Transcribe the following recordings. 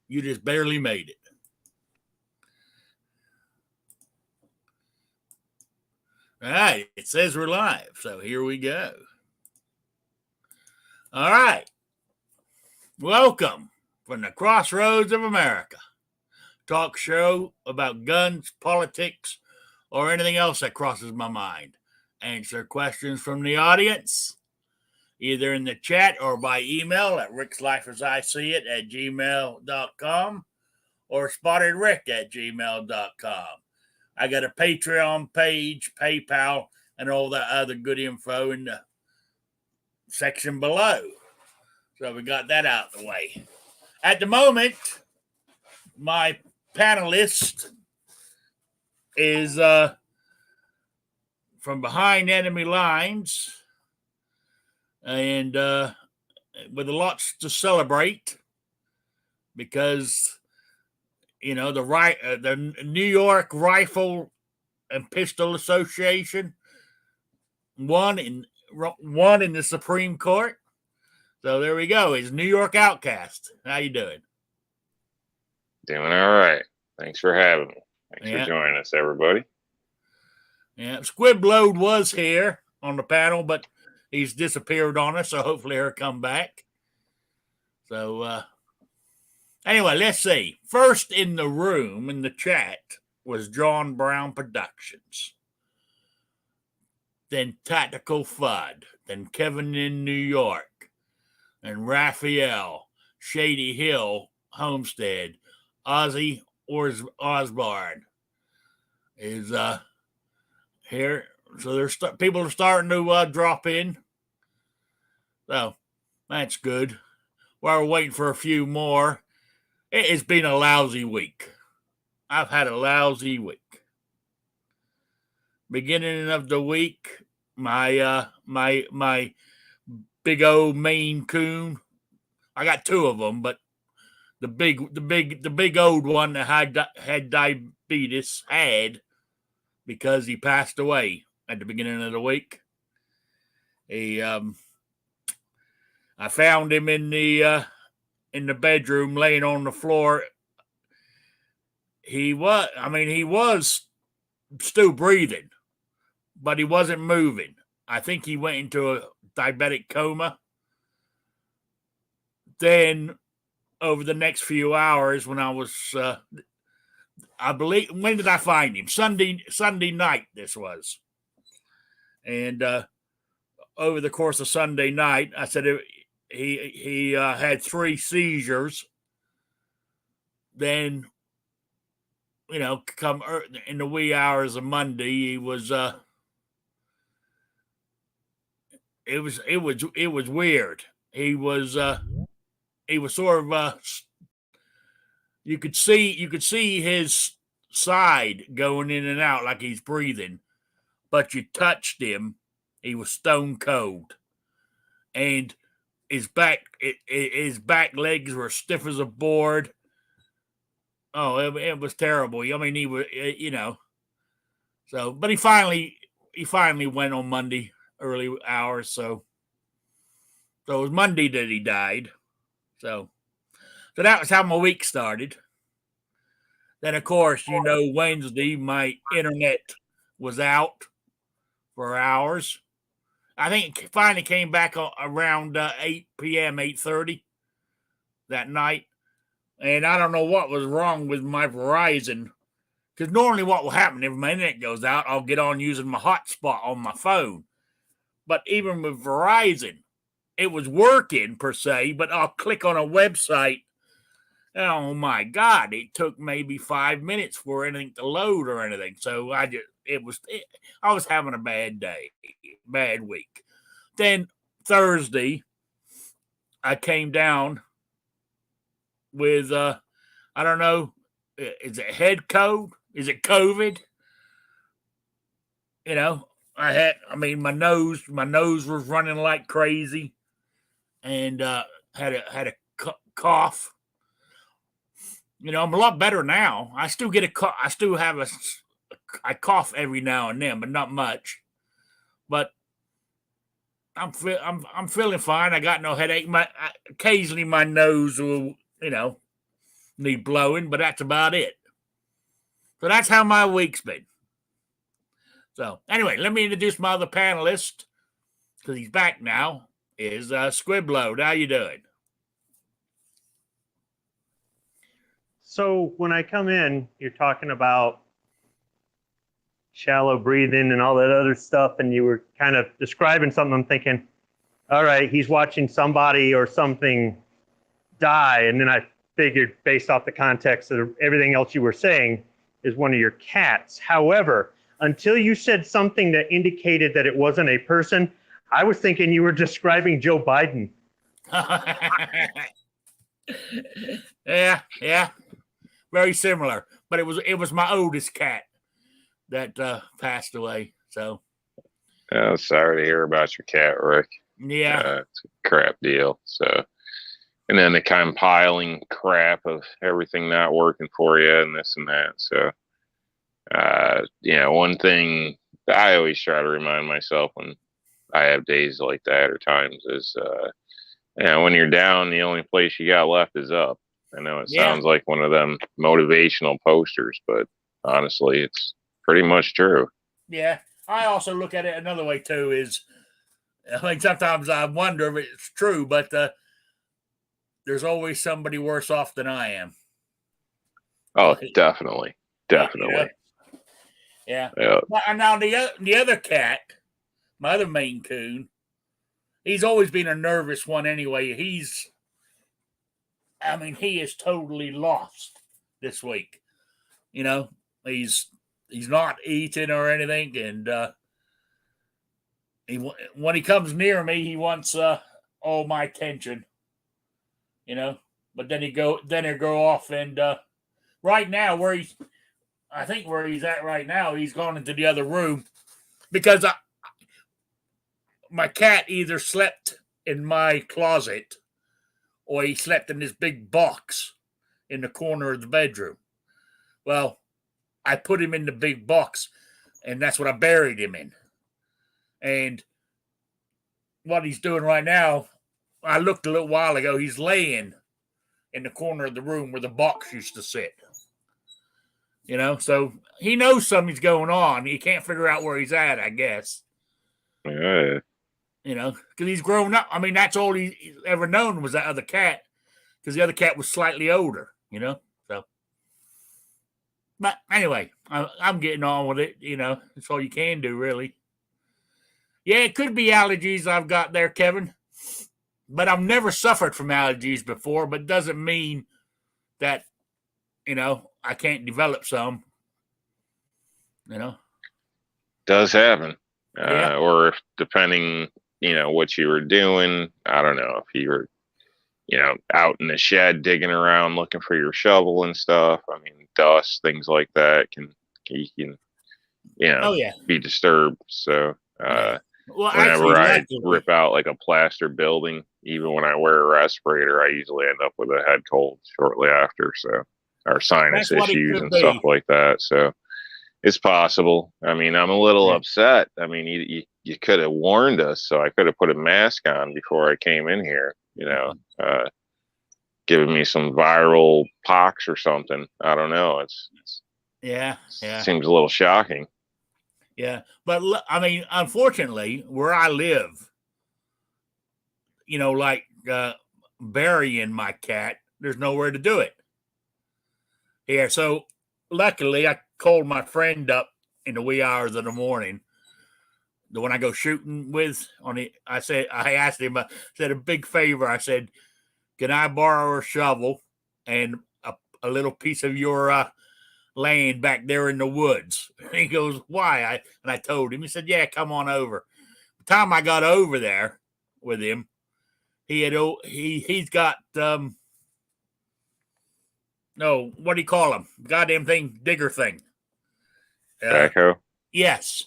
You just barely made it. All right, it says we're live, so here we go. All right. Welcome from the crossroads of America. Talk show about guns, politics, or anything else that crosses my mind. Answer questions from the audience, either in the chat or by email at rickslifersIseeit@gmail.com or spottedrick@gmail.com. I got a Patreon page, PayPal, and all that other good info in the section below. So we got that out of the way. At the moment, my panelist is from behind enemy lines and with lots to celebrate because, you know, the New York Rifle and Pistol Association won in the Supreme Court. So there we go. It's New York Outcast. How you doing? Doing all right. Thanks for having me. Thanks for joining us, everybody. Yeah, Squibload was here on the panel, but he's disappeared on us, so hopefully he'll come back. So anyway, let's see. First in the room, in the chat, was John Brown Productions. Then Tactical Fudd. Then Kevin in New York. And Raphael, Shady Hill, Homestead. Ozzy Osbourne is here. So there's people are starting to drop in. So that's good. While we're waiting for a few more, it's been a lousy week. I've had a lousy week. Beginning of the week, my big old Maine Coon. I got two of them, but the big old one that had diabetes because he passed away at the beginning of the week. I found him in the bedroom laying on the floor. He was still breathing, but he wasn't moving. I think he went into a diabetic coma. Then over the next few hours when I was, I believe, when did I find him? Sunday night this was. And over the course of Sunday night, I said he had 3 seizures. Then, you know, come in the wee hours of Monday, he was, it was weird. He was sort of, you could see his side going in and out like he's breathing, but you touched him, he was stone cold, and his back legs were stiff as a board. Oh, it was terrible. I mean, he was, you know, so, but he finally went on Monday early hours. So it was Monday that he died. So that was how my week started. Then, of course, you know, Wednesday, my internet was out for hours. I think it finally came back around 8 p.m., 8:30 that night. And I don't know what was wrong with my Verizon. Because normally what will happen if my internet goes out, I'll get on using my hotspot on my phone. But even with Verizon, it was working per se, but I'll click on a website. Oh my God, it took maybe 5 minutes for anything to load or anything. So I was having a bad day, bad week. Then Thursday, I came down with, I don't know, is it head cold? Is it COVID? You know, my nose was running like crazy and had a cough. You know, I'm a lot better now. I still get a cough. I still have I cough every now and then, but not much. But I'm feeling fine. I got no headache. Occasionally my nose will, you know, need blowing, but that's about it. So that's how my week's been. So anyway, let me introduce my other panelist, because he's back now, is Squibload. How you doing? So when I come in, you're talking about shallow breathing and all that other stuff, and you were kind of describing something. I'm thinking, all right, he's watching somebody or something die, and then I figured, based off the context of everything else you were saying, is one of your cats. However, until you said something that indicated that it wasn't a person, I was thinking you were describing Joe Biden. Yeah, very similar. But it was my oldest cat that passed away. So, sorry to hear about your cat, Rick. Yeah, it's a crap deal. So, and then the compiling crap of everything not working for you and this and that. So, one thing that I always try to remind myself when I have days like that or times is, when you're down, the only place you got left is up. I know it sounds like one of them motivational posters, but honestly, it's pretty much true. Yeah. I also look at it another way too, is sometimes I wonder if it's true, but there's always somebody worse off than I am. Oh, definitely. Definitely. Yeah. Now the other cat, my other Maine Coon, he's always been a nervous one anyway. He is totally lost this week. He's not eating or anything, and when he comes near me, he wants all my attention. But then he'll go off, and right now where he's at right now, he's gone into the other room because my cat either slept in my closet or he slept in this big box in the corner of the bedroom. Well, I put him in the big box, and that's what I buried him in. And what he's doing right now, I looked a little while ago, he's laying in the corner of the room where the box used to sit. So he knows something's going on. He can't figure out where he's at, I guess. Yeah. Because he's grown up. That's all he's ever known was that other cat, because the other cat was slightly older, So, but anyway, I'm getting on with it. That's all you can do, really. Yeah, it could be allergies I've got there, Kevin. But I've never suffered from allergies before, but doesn't mean that, I can't develop some. Does happen. Yeah. Or if, depending, what you were doing, I don't know, if you were, out in the shed digging around looking for your shovel and stuff. Dust, things like that can be disturbed. So, whenever I rip out like a plaster building, even when I wear a respirator, I usually end up with a head cold shortly after. So, or sinus issues and stuff like that. So, it's possible. I'm a little upset. You could have warned us, so I could have put a mask on before I came in here. Giving me some viral pox or something. I don't know. It's seems a little shocking. Yeah, but unfortunately, where I live, like burying my cat, there's nowhere to do it. Yeah, so luckily I called my friend up in the wee hours of the morning, the one I go shooting with. I asked him, I said, a big favor. I said, can I borrow a shovel and a little piece of your land back there in the woods? And he goes, why? And I told him. He said, yeah, come on over. The time I got over there with him, he's got no, what do you call them? Goddamn thing, digger thing. Backhoe? Yes.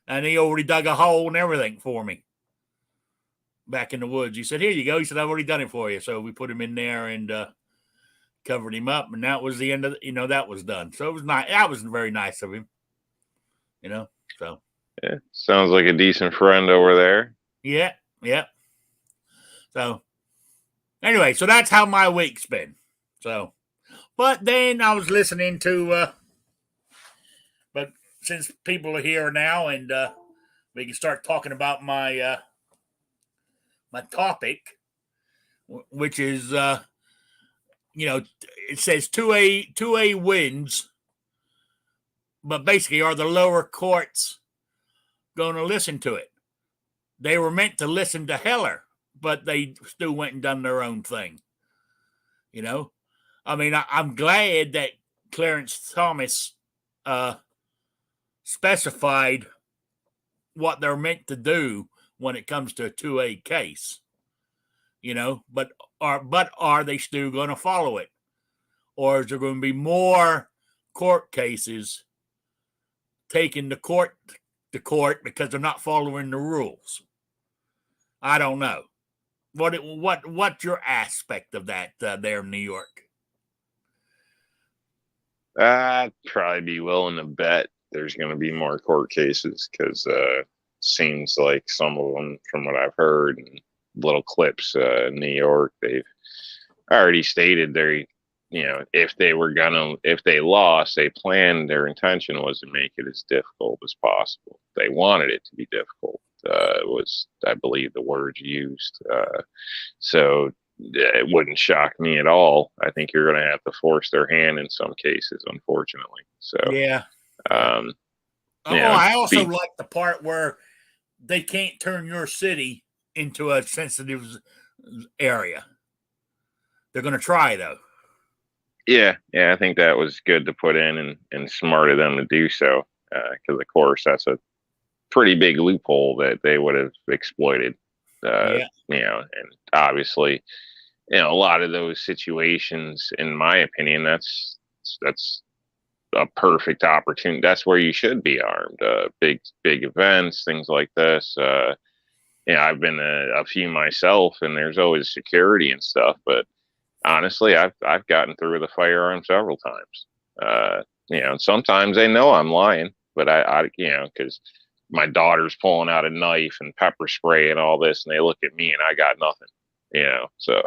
And he already dug a hole and everything for me back in the woods. He said, here you go. He said, I've already done it for you. So we put him in there and covered him up. And that was the end of that was done. So it was nice. That was very nice of him. So. Yeah, sounds like a decent friend over there. Yeah. So anyway, so that's how my week's been. So. But then I was listening to, but since people are here now, and we can start talking about my my topic, which is it says 2A wins, but basically are the lower courts going to listen to it? They were meant to listen to Heller, but they still went and done their own thing. I mean, I'm glad that Clarence Thomas specified what they're meant to do when it comes to a 2A case. But are they still going to follow it? Or is there going to be more court cases taken to court because they're not following the rules? I don't know. What's your aspect of that there in New York? I'd probably be willing to bet there's going to be more court cases because seems like some of them, from what I've heard and little clips in New York, they've already stated if they lost, they planned, their intention was to make it as difficult as possible. They wanted it to be difficult. Was, I believe, the words used. So it wouldn't shock me at all. I think you're going to have to force their hand in some cases, unfortunately. So yeah. I also like the part where they can't turn your city into a sensitive area. They're going to try, though. Yeah, I think that was good to put in and smart of them to do so, because of course that's a pretty big loophole that they would have exploited. And obviously, a lot of those situations, in my opinion, that's a perfect opportunity. That's where you should be armed. Big events, things like this. I've been a few myself, and there's always security and stuff. But honestly, I've gotten through with a firearm several times. And sometimes they know I'm lying, but I because my daughter's pulling out a knife and pepper spray and all this, and they look at me and I got nothing. So,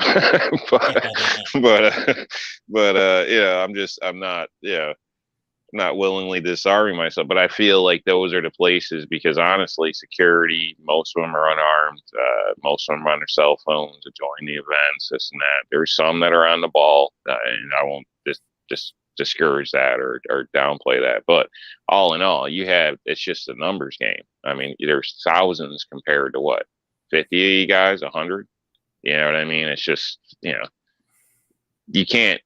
I'm not willingly disarming myself, but I feel like those are the places because honestly, security, most of them are unarmed. Most of them are on their cell phones, enjoying the events, this and that. There's some that are on the ball, and I won't just discourage that or downplay that. But all in all, it's just a numbers game. I mean, there's thousands compared to what, 50 guys, 100. You know what I mean? It's just, you can't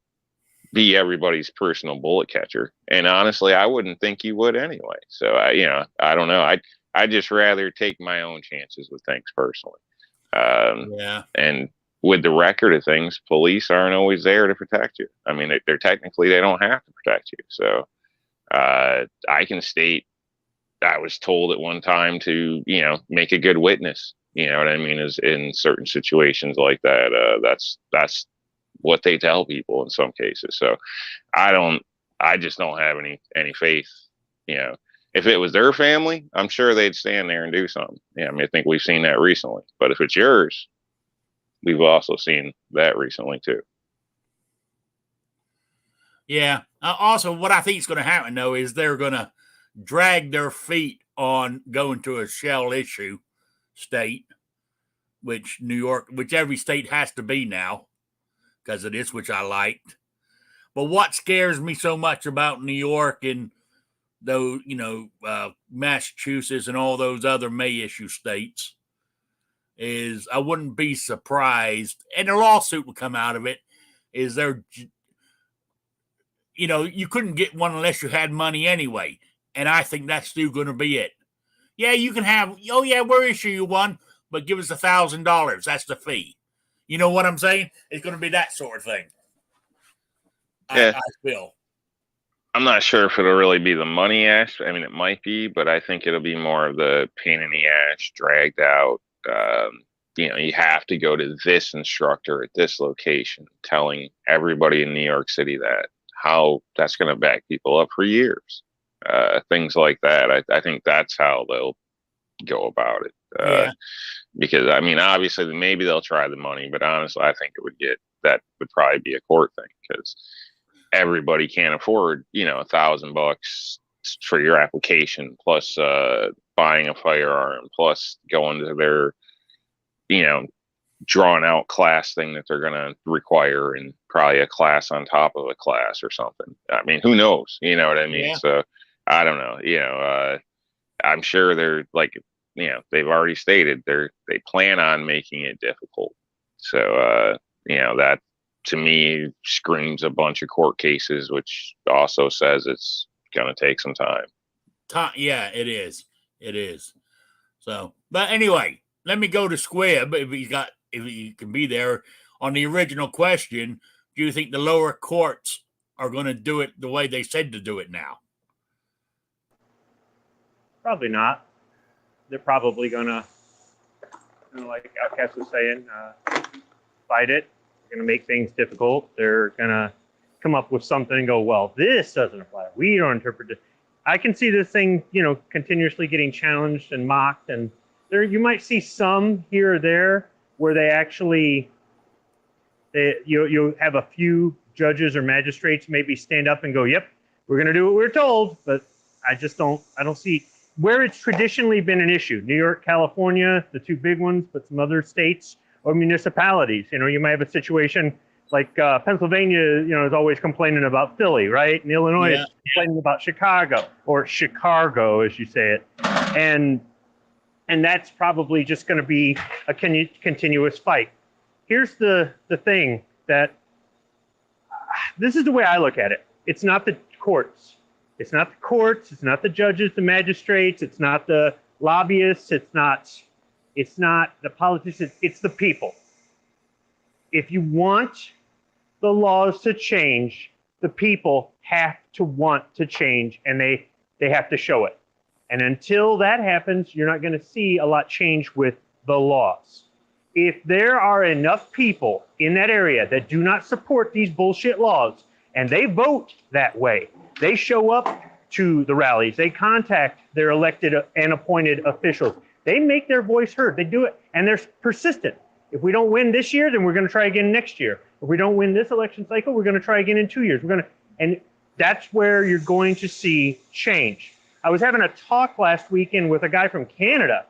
be everybody's personal bullet catcher. And honestly, I wouldn't think you would anyway. So I don't know. I'd just rather take my own chances with things personally. And with the record of things, police aren't always there to protect you. I mean, they don't have to protect you. So I can state I was told at one time to, make a good witness. You know what I mean? Is in certain situations like that. That's what they tell people in some cases. So I just don't have any faith. If it was their family, I'm sure they'd stand there and do something. I mean, I think we've seen that recently. But if it's yours, we've also seen that recently too. Yeah. Also, what I think is going to happen though is they're going to drag their feet on going to a shell issue state, which every state has to be now because of this, which I liked. But what scares me so much about New York and those, Massachusetts and all those other May issue states is I wouldn't be surprised, and a lawsuit would come out of it, is you couldn't get one unless you had money anyway. And I think that's still going to be it. Yeah, you can have, we'll issue you one, but give us $1,000. That's the fee. You know what I'm saying? It's going to be that sort of thing. Yeah. I feel. I'm not sure if it'll really be the money aspect. I mean, it might be, but I think it'll be more of the pain in the ass, dragged out. You have to go to this instructor at this location, telling everybody in New York City how that's going to back people up for years. Things like that. I think that's how they'll go about it. Because I mean, obviously, maybe they'll try the money, but honestly, I think that would probably be a court thing because everybody can't afford, $1,000 for your application, plus buying a firearm, plus going to their, drawn out class thing that they're going to require, and probably a class on top of a class or something. I mean, who knows? You know what I mean? Yeah. So I don't know. I'm sure they're like, they've already stated they plan on making it difficult. So, that to me screams a bunch of court cases, which also says it's going to take some time. Yeah, it is. It is. So, but anyway, let me go to Squib if he can be there on the original question. Do you think the lower courts are going to do it the way they said to do it now? Probably not. They're probably going to, like Outcast was saying, fight it. They're going to make things difficult. They're going to come up with something and go, well, this doesn't apply. We don't interpret it. I can see this thing, continuously getting challenged and mocked. And there, you might see some here or there where they actually, you have a few judges or magistrates maybe stand up and go, yep, we're going to do what we're told. But I don't see where it's traditionally been an issue. New York, California, the two big ones, but some other states or municipalities. You might have a situation like Pennsylvania, is always complaining about Philly, right? And Illinois is complaining about Chicago, or Chicago, as you say it. And that's probably just going to be a continuous fight. Here's the thing that this is the way I look at it. It's not the courts. It's not the courts. It's not the judges, the magistrates. It's not the lobbyists. It's not the politicians. It's the people. If you want the laws to change, the people have to want to change, and they have to show it. And until that happens, you're not going to see a lot change with the laws. If there are enough people in that area that do not support these bullshit laws, and they vote that way, they show up to the rallies, they contact their elected and appointed officials, they make their voice heard, they do it, and they're persistent. If we don't win this year, then we're going to try again next year. If we don't win this election cycle, we're going to try again in 2 years. And that's where you're going to see change. I was having a talk last weekend with a guy from Canada,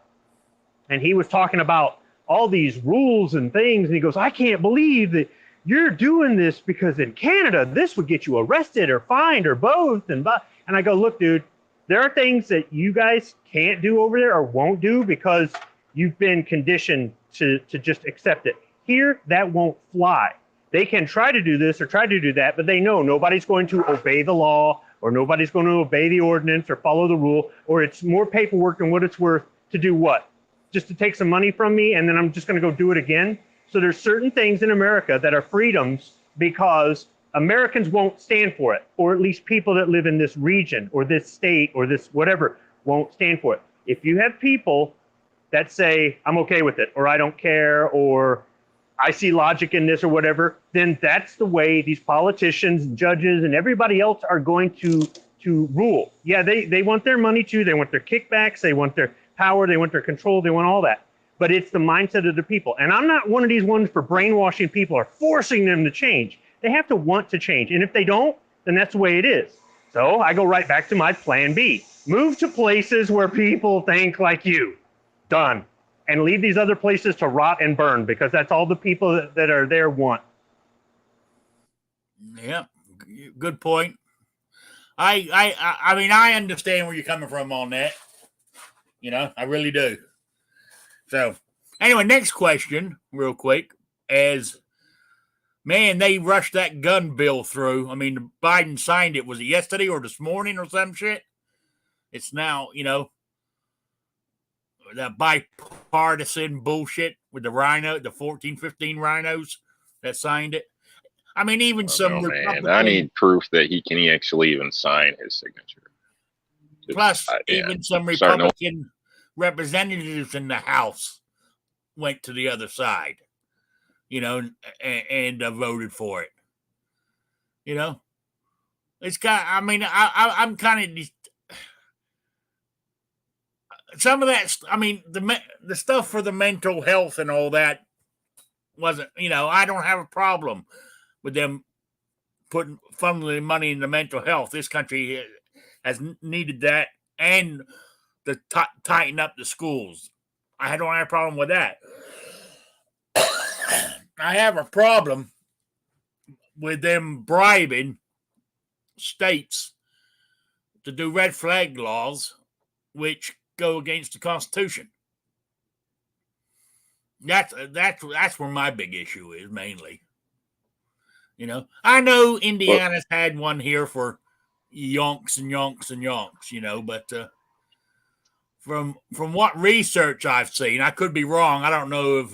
and he was talking about all these rules and things. And he goes, I can't believe that you're doing this, because in Canada, this would get you arrested or fined or both. And I go, look, dude, there are things that you guys can't do over there or won't do because you've been conditioned to just accept it. Here, that won't fly. They can try to do this or try to do that, but they know nobody's going to obey the law, or nobody's going to obey the ordinance or follow the rule, or it's more paperwork than what it's worth to do what? Just to take some money from me, and then I'm just going to go do it again? So there's certain things in America that are freedoms because Americans won't stand for it, or at least people that live in this region or this state or this whatever won't stand for it. If you have people that say, I'm okay with it, or I don't care, or I see logic in this or whatever, then that's the way these politicians and judges and everybody else are going to rule. Yeah, they want their money too. They want their kickbacks. They want their power. They want their control. They want all that. But it's the mindset of the people. And I'm not one of these ones for brainwashing people or forcing them to change. They have to want to change. And if they don't, then that's the way it is. So I go right back to my plan B. Move to places where people think like you. Done. And leave these other places to rot and burn, because that's all the people that are there want. Yeah, good point. I mean, I understand where you're coming from on that. I really do. So, anyway, next question, real quick, is, man, they rushed that gun bill through. I mean, Biden signed it. Was it yesterday or this morning or some shit? It's now, that bipartisan bullshit with the 14, 15 rhinos that signed it. I mean, even Republicans. I need proof that he can actually even sign his signature. Plus, even some Republican representatives in the House went to the other side, and voted for it. It's I'm kind of some of that. I mean, the stuff for the mental health and all that wasn't. I don't have a problem with them funneling money into mental health. This country has needed that, and to tighten up the schools. I don't have a problem with that. I have a problem with them bribing states to do red flag laws, which go against the Constitution. That's where my big issue is mainly. You know, I know Indiana's had one here for yonks and yonks and yonks. You know, but from what research I've seen, I could be wrong. I don't know if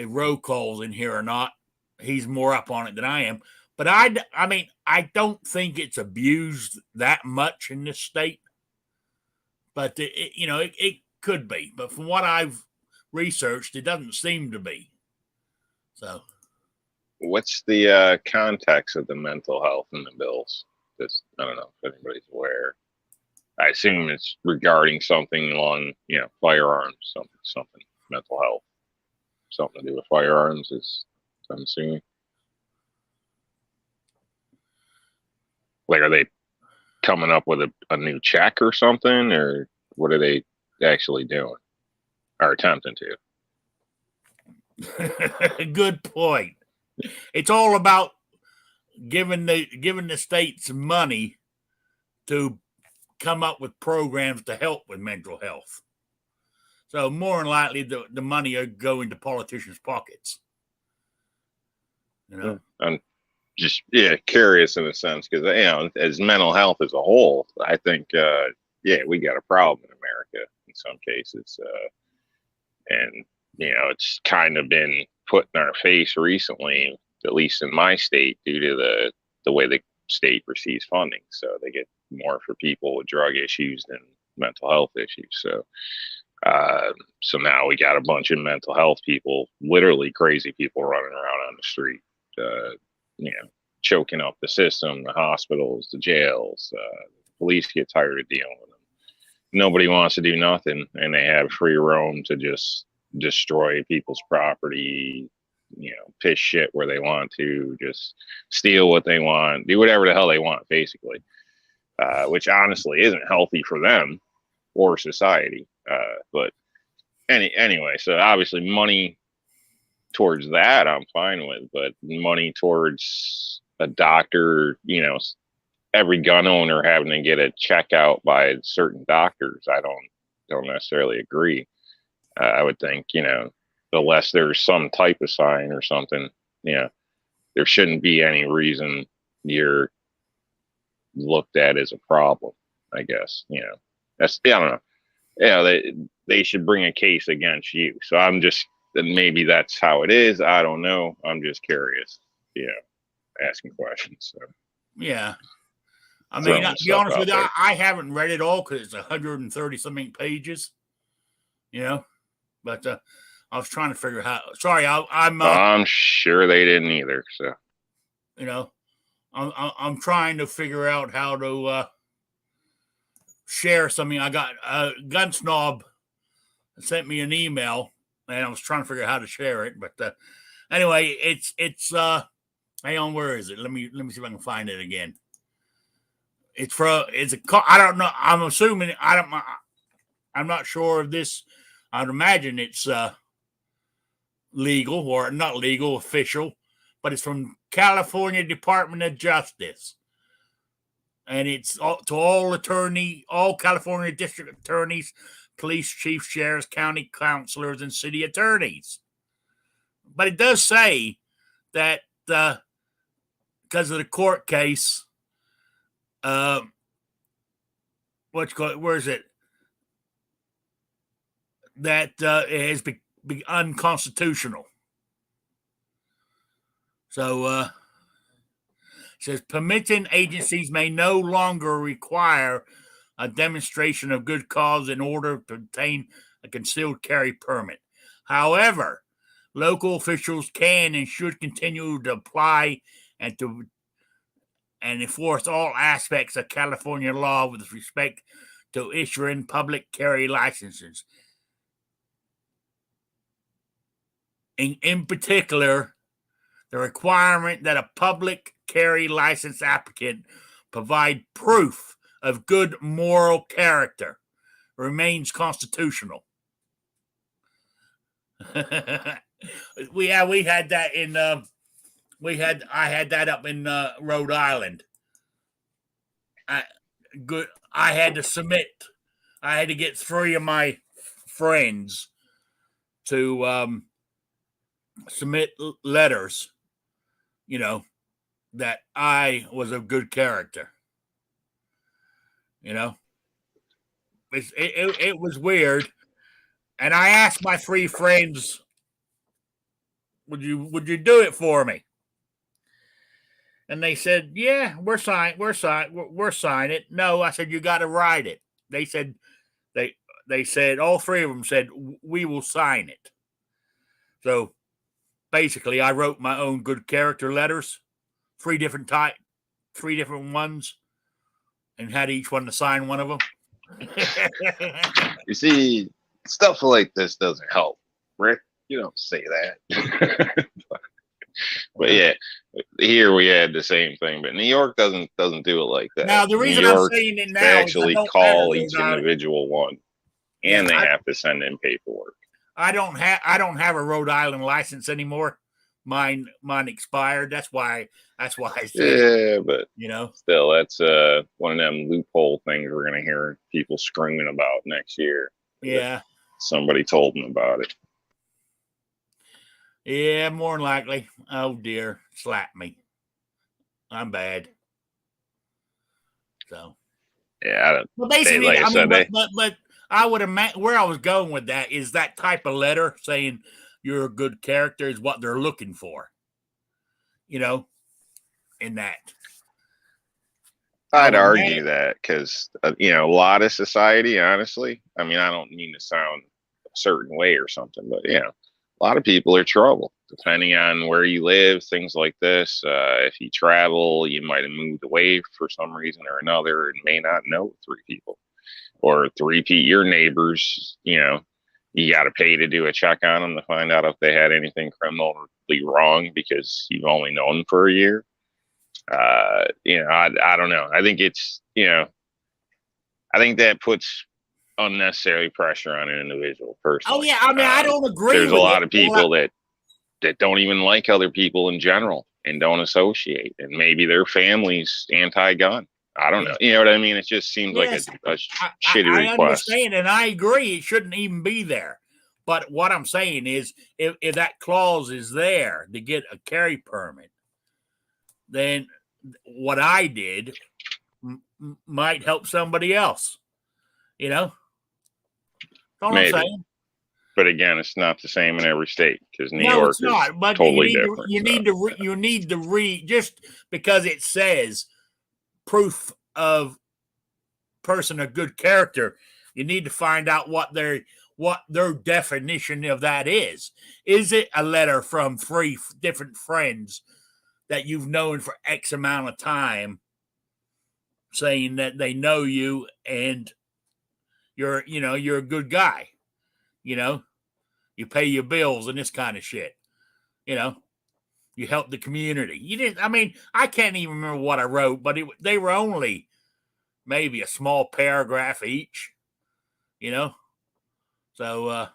Roll Call's in here or not. He's more up on it than I am. But I mean, I don't think it's abused that much in this state. But it could be. But from what I've researched, it doesn't seem to be. So, what's the context of the mental health in the bills? Just, I don't know if anybody's aware. I assume it's regarding something along, firearms, something mental health, something to do with firearms. I'm assuming. Like, are they coming up with a new check or something, or what are they actually doing or attempting to? Good point. It's all about giving the states money to come up with programs to help with mental health. So more than likely, the money will go into politicians' pockets. I'm just curious in a sense, because as mental health as a whole, I think we got a problem in America in some cases, and it's kind of been put in our face recently, at least in my state, due to the way the state receives funding. So they get more for people with drug issues than mental health issues. So now we got a bunch of mental health people, literally crazy people, running around on the street, choking up the system, the hospitals, the jails. Police get tired of dealing with them. Nobody wants to do nothing, and they have free roam to just destroy people's property, piss shit where they want to, just steal what they want, do whatever the hell they want, basically, which honestly isn't healthy for them or society. But anyway, so obviously money towards that I'm fine with, but money towards a doctor, every gun owner having to get a check out by certain doctors, I don't necessarily agree. I would think, unless there's some type of sign or something, there shouldn't be any reason you're looked at as a problem, I guess. That's, I don't know. They should bring a case against you. So I'm just, maybe that's how it is. I don't know. I'm just curious, asking questions. So. Yeah. I mean, to be honest with you, I haven't read it all because it's 130 something pages, but I was trying to figure how. Sorry, I'm sure they didn't either. So, I'm trying to figure out how to share something. I got Gun Snob sent me an email, and I was trying to figure out how to share it. But anyway, it's hang on, where is it? Let me see if I can find it again. I don't know. I'm assuming I'm not sure of this. I'd imagine it's legal or not legal, official, but it's from California Department of Justice. And it's to all California district attorneys, police chiefs, sheriffs, county councilors, and city attorneys. But it does say that because of the court case, where is it? That it has been unconstitutional. So it says permitting agencies may no longer require a demonstration of good cause in order to obtain a concealed carry permit. However, local officials can and should continue to apply and enforce all aspects of California law with respect to issuing public carry licenses. In particular, the requirement that a public carry license applicant provide proof of good moral character remains constitutional. we had that in I had that up in Rhode Island. I had to get 3 of my friends to submit letters, that I was of good character. It was weird. And I asked my 3 friends, would you do it for me? And they said, yeah, we're sign it. No, I said, you got to write it. They said, they said, all 3 of them said, we will sign it. So basically I wrote my own good character letters, 3 different ones, and had each one to sign one of them. You see, stuff like this doesn't help, Rick. You don't say that. But yeah, here we had the same thing, but New York doesn't do it like that. Now the reason I'm saying it now, they actually call each individual one, and they have to send in paperwork. I don't have a Rhode Island license anymore. Mine expired. That's why I said, yeah, but still, that's one of them loophole things we're gonna hear people screaming about next year. Yeah, somebody told them about it. Yeah, more than likely. Oh dear, slap me. I'm bad. So. Yeah, I don't. Well, basically, but I would imagine where I was going with that is that type of letter saying you're a good character is what they're looking for. In that. I'd argue that because a lot of society, honestly. I mean, I don't mean to sound a certain way or something, but a lot of people are trouble, depending on where you live, things like this. If you travel, you might have moved away for some reason or another and may not know 3 people. Or repeat your neighbors, you got to pay to do a check on them to find out if they had anything criminally wrong because you've only known them for a year. I don't know. I think it's, I think that puts unnecessary pressure on an individual person. Oh yeah, I mean, I don't agree. There's a lot of people that don't even like other people in general and don't associate, and maybe their family's anti-gun. I don't know. You know what I mean? It just seems like a shitty request. I understand, and I agree. It shouldn't even be there. But what I'm saying is, if that clause is there to get a carry permit, then what I did might help somebody else. Maybe. I'm saying. But again, it's not the same in every state because New York is but totally different. You need to read just because it says proof of person of good character. You need to find out what their definition of that is. Is it a letter from 3 different friends that you've known for X amount of time saying that they know you and you're a good guy, you pay your bills and this kind of shit, you help the community. I can't even remember what I wrote, but they were only maybe a small paragraph each, so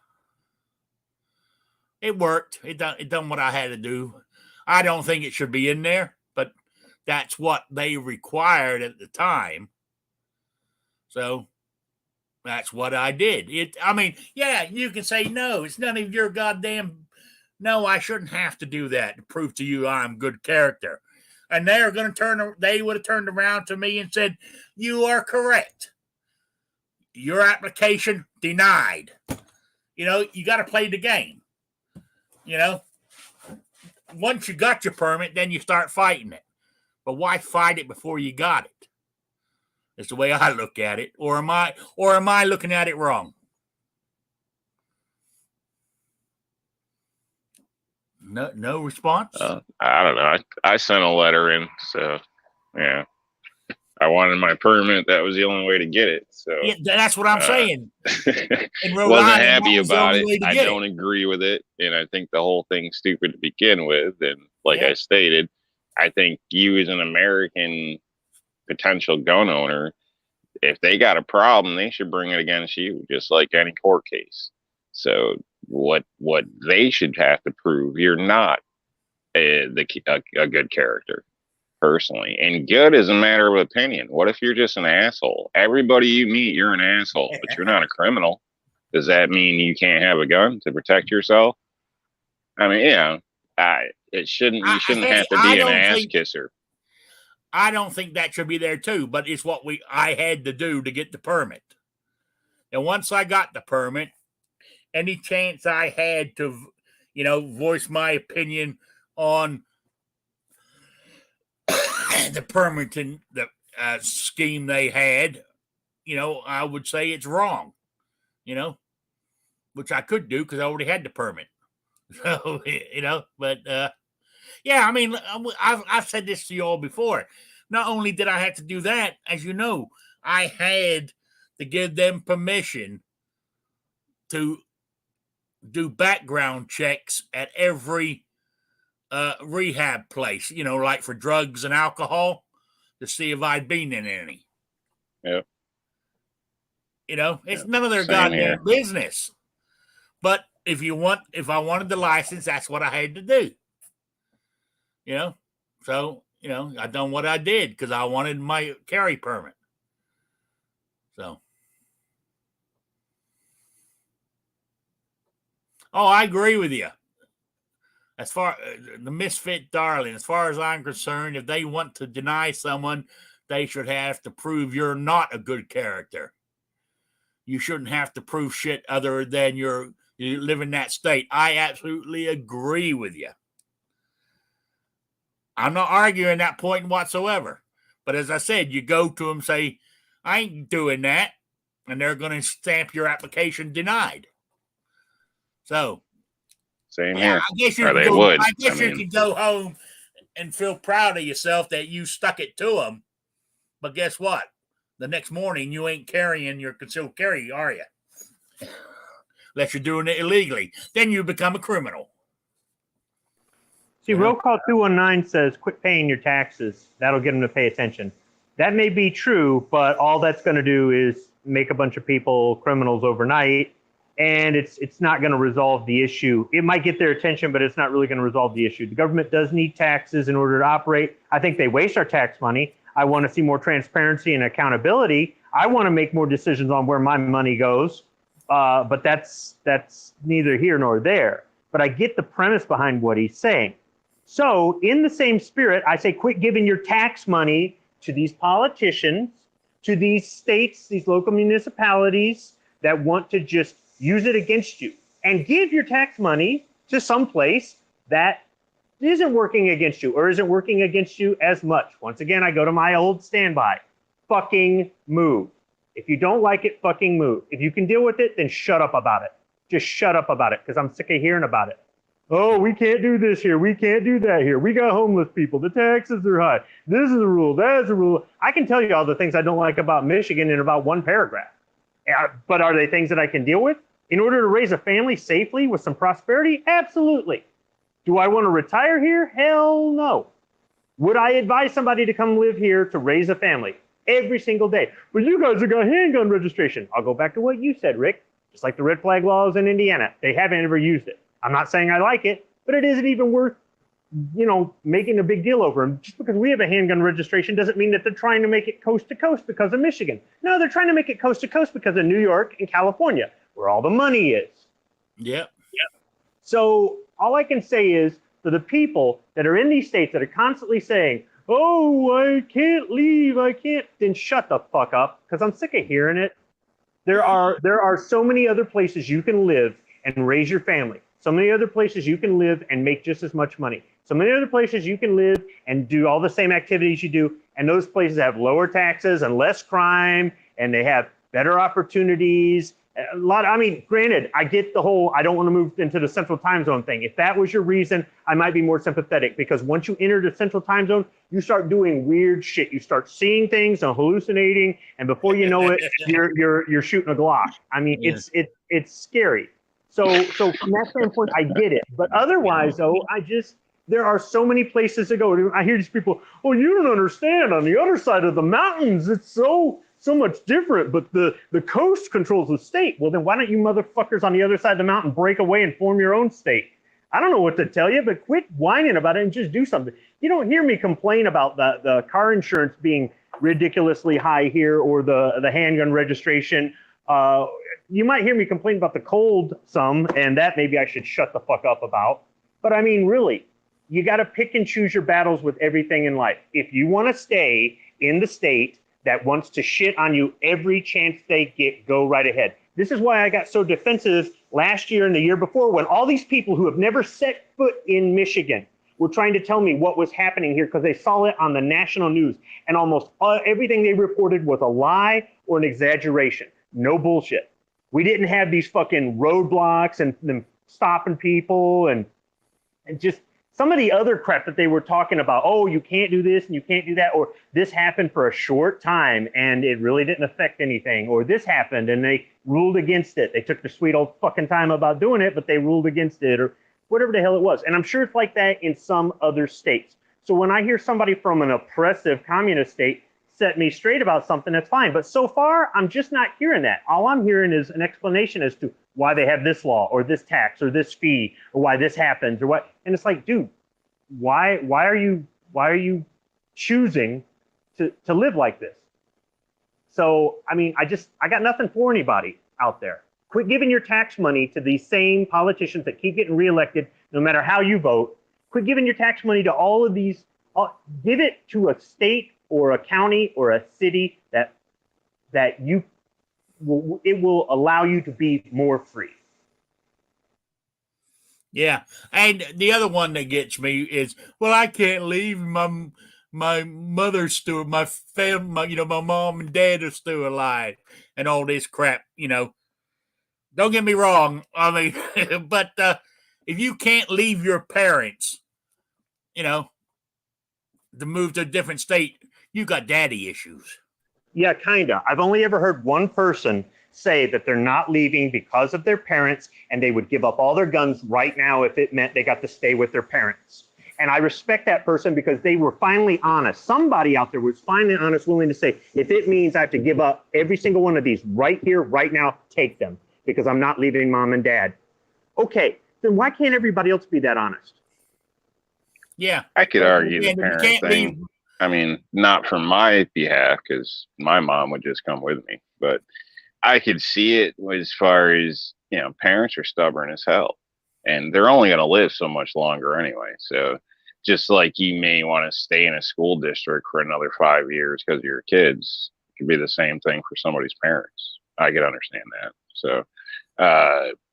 it worked. It done what I had to do. I don't think it should be in there, but that's what they required at the time. So that's what I did. You can say, no, it's none of your goddamn. No, I shouldn't have to do that to prove to you I'm good character. And they would have turned around to me and said, you are correct. Your application denied. You got to play the game. Once you got your permit, then you start fighting it. But why fight it before you got it? It's the way I look at it. Or am I looking at it wrong? No response? I don't know. I sent a letter in, so yeah. I wanted my permit. That was the only way to get it. So yeah, that's what I'm saying. Wasn't happy about it. I don't agree with it, and I think the whole thing's stupid to begin with. And like I stated, I think you as an American potential gun owner, if they got a problem, they should bring it against you, just like any court case. So what they should have to prove, you're not a good character, personally. And good is a matter of opinion. What if you're just an asshole? Everybody you meet, you're an asshole, but you're not a criminal. Does that mean you can't have a gun to protect yourself? I mean, it shouldn't. You shouldn't have to be an ass kisser. I don't think that should be there too, but it's what I had to do to get the permit. And once I got the permit, any chance I had to, voice my opinion on the permitting scheme they had, I would say it's wrong, which I could do because I already had the permit. So, but yeah, I mean, I've said this to you all before. Not only did I have to do that, as you know, I had to give them permission to do background checks at every rehab place, like for drugs and alcohol, to see if I'd been in any. Yeah. It's none of their goddamn business. But if I wanted the license, that's what I had to do. So, I done what I did because I wanted my carry permit. So. Oh, I agree with you. As far the misfit darling, as far as I'm concerned, if they want to deny someone, they should have to prove you're not a good character. You shouldn't have to prove shit other than you live in that state. I absolutely agree with you. I'm not arguing that point whatsoever. But as I said, you go to them, say, I ain't doing that. And they're going to stamp your application denied. So, same here. I guess you could go home and feel proud of yourself that you stuck it to them. But guess what? The next morning, you ain't carrying your concealed carry, are you? Unless you're doing it illegally. Then you become a criminal. See, Roll Call 219 says, quit paying your taxes. That'll get them to pay attention. That may be true, but all that's going to do is make a bunch of people criminals overnight, and it's not going to resolve the issue. It might get their attention, but it's not really going to resolve the issue. The government does need taxes in order to operate. I think they waste our tax money. I want to see more transparency and accountability. I want to make more decisions on where my money goes, but that's neither here nor there. But I get the premise behind what he's saying. So in the same spirit, I say quit giving your tax money to these politicians, to these states, these local municipalities that want to just use it against you, and give your tax money to some place that isn't working against you or isn't working against you as much. Once again, I go to my old standby. Fucking move. If you don't like it, fucking move. If you can deal with it, then shut up about it. Just shut up about it, because I'm sick of hearing about it. Oh, we can't do this here. We can't do that here. We got homeless people. The taxes are high. This is a rule. That is a rule. I can tell you all the things I don't like about Michigan in about one paragraph. But are they things that I can deal with? In order to raise a family safely with some prosperity? Absolutely. Do I want to retire here? Hell no. Would I advise somebody to come live here to raise a family every single day? But you guys have got handgun registration. I'll go back to what you said, Rick. Just like the red flag laws in Indiana. They haven't ever used it. I'm not saying I like it, but it isn't even worth, making a big deal over them. Just because we have a handgun registration doesn't mean that they're trying to make it coast to coast because of Michigan. No, they're trying to make it coast to coast because of New York and California, where all the money is. Yep. So all I can say is, for the people that are in these states that are constantly saying, oh, I can't leave, then shut the fuck up, because I'm sick of hearing it. There are so many other places you can live and raise your family. So many other places you can live and make just as much money. So many other places you can live and do all the same activities you do. And those places have lower taxes and less crime, and they have better opportunities. Granted, I get the whole, I don't want to move into the central time zone thing. If that was your reason, I might be more sympathetic, because once you enter the central time zone, you start doing weird shit. You start seeing things and hallucinating, and before you know it, you're shooting a Glock. It's scary. So from that standpoint, I get it. But otherwise, though, There are so many places to go. I hear these people, oh, you don't understand. On the other side of the mountains, it's so much different, but the coast controls the state. Well, then why don't you motherfuckers on the other side of the mountain break away and form your own state? I don't know what to tell you, but quit whining about it and just do something. You don't hear me complain about the car insurance being ridiculously high here or the handgun registration. You might hear me complain about the cold some, and that maybe I should shut the fuck up about. But I mean, really, you got to pick and choose your battles with everything in life. If you want to stay in the state that wants to shit on you every chance they get, go right ahead. This is why I got so defensive last year and the year before when all these people who have never set foot in Michigan were trying to tell me what was happening here because they saw it on the national news. And almost everything they reported was a lie or an exaggeration. No bullshit. We didn't have these fucking roadblocks and them stopping people and just some of the other crap that they were talking about. Oh, you can't do this and you can't do that. Or this happened for a short time and it really didn't affect anything. Or this happened and they ruled against it. They took the sweet old fucking time about doing it, but they ruled against it or whatever the hell it was. And I'm sure it's like that in some other states. So when I hear somebody from an oppressive communist state set me straight about something, that's fine. But so far, I'm just not hearing that. All I'm hearing is an explanation as to why they have this law or this tax or this fee or why this happens or what. And it's like, dude, why are you choosing to live like this? So, I mean, I got nothing for anybody out there. Quit giving your tax money to these same politicians that keep getting reelected, no matter how you vote. Quit giving your tax money to all of these. Give it to a state or a county or a city that it will allow you to be more free. Yeah, and the other one that gets me is, well, I can't leave. My mother's still, my family, my mom and dad are still alive, and all this crap. Don't get me wrong. I mean, but if you can't leave your parents, to move to a different state, you got daddy issues. Yeah, kinda. I've only ever heard one person say that they're not leaving because of their parents and they would give up all their guns right now if it meant they got to stay with their parents. And I respect that person because they were finally honest. Somebody out there was finally honest, willing to say, if it means I have to give up every single one of these right here, right now, take them because I'm not leaving mom and dad. Okay, then why can't everybody else be that honest? Yeah. I could argue the parent thing. I mean, not from my behalf because my mom would just come with me, but I could see it as far as, parents are stubborn as hell and they're only going to live so much longer anyway. So just like you may want to stay in a school district for another 5 years because of your kids, it could be the same thing for somebody's parents. I could understand that. So,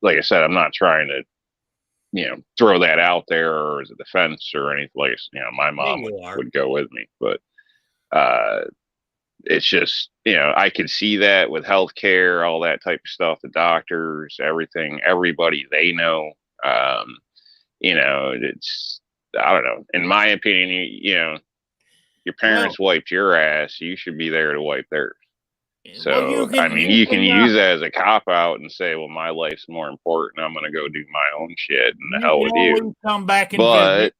like I said, I'm not trying to, throw that out there or as a defense or anything. Like, my mom would go with me, but, it's just, I could see that with healthcare, all that type of stuff, the doctors, everything, everybody they know, it's, I don't know. In my opinion, your parents wiped your ass. You should be there to wipe theirs. So, you can use that as a cop out and say, well, my life's more important. I'm going to go do my own shit and the hell with you. Come back and visit.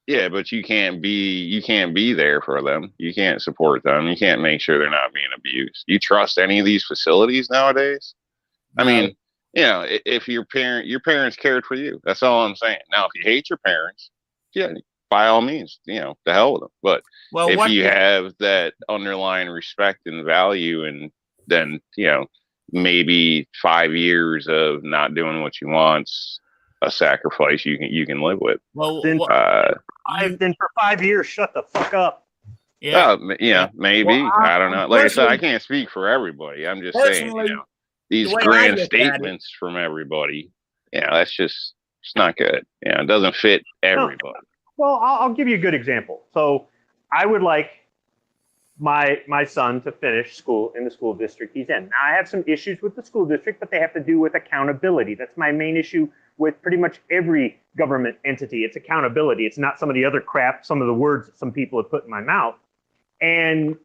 Yeah, but you can't be there for them. You can't support them. You can't make sure they're not being abused. You trust any of these facilities nowadays? No. I mean, if your parents cared for you, that's all I'm saying. Now, if you hate your parents, yeah, by all means, the hell with them. But if you have that underlying respect and value, and then, maybe 5 years of not doing what you want's a sacrifice you can live with. Well, I've been for 5 years. Shut the fuck up. Yeah, maybe. Well, I don't know. Like I said, I can't speak for everybody. I'm just saying, these grand statements from everybody, that's just, it's not good. It doesn't fit everybody. No. Well, I'll give you a good example. So I would like my son to finish school in the school district he's in. Now, I have some issues with the school district, but they have to do with accountability. That's my main issue with pretty much every government entity. It's accountability. It's not some of the other crap, some of the words that some people have put in my mouth. And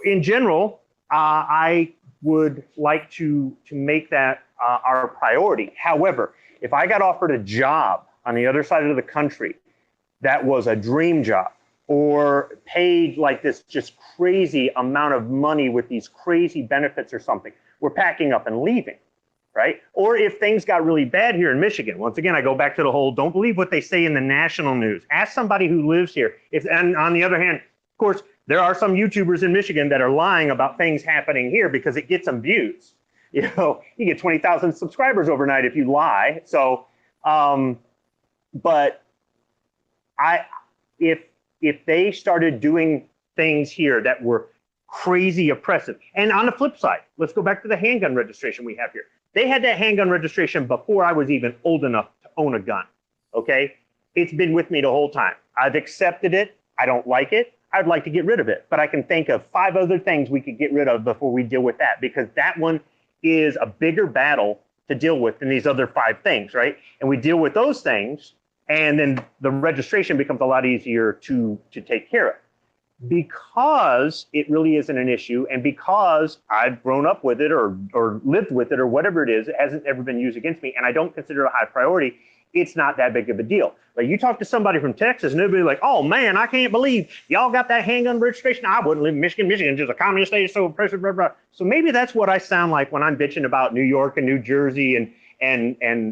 in general, I would like to make that our priority. However, if I got offered a job on the other side of the country that was a dream job or paid like this just crazy amount of money with these crazy benefits or something, we're packing up and leaving, right? Or if things got really bad here in Michigan, once again, I go back to the whole, don't believe what they say in the national news. Ask somebody who lives here. And on the other hand, of course, there are some YouTubers in Michigan that are lying about things happening here because it gets them views. You know, you get 20,000 subscribers overnight if you lie. So, but if they started doing things here that were crazy oppressive, and on the flip side, let's go back to the handgun registration we have here. They had that handgun registration before I was even old enough to own a gun, okay? It's been with me the whole time. I've accepted it. I don't like it. I'd like to get rid of it, but I can think of 5 other things we could get rid of before we deal with that, because that one is a bigger battle to deal with than these other 5 things, right? And we deal with those things, and then the registration becomes a lot easier to take care of. Because it really isn't an issue, and because I've grown up with it or lived with it or whatever it is, it hasn't ever been used against me, and I don't consider it a high priority, it's not that big of a deal. Like, you talk to somebody from Texas and they'll be like, oh man, I can't believe y'all got that handgun registration. I wouldn't live in Michigan. Michigan's just a communist state, so oppressive, blah, blah. So maybe that's what I sound like when I'm bitching about New York and New Jersey and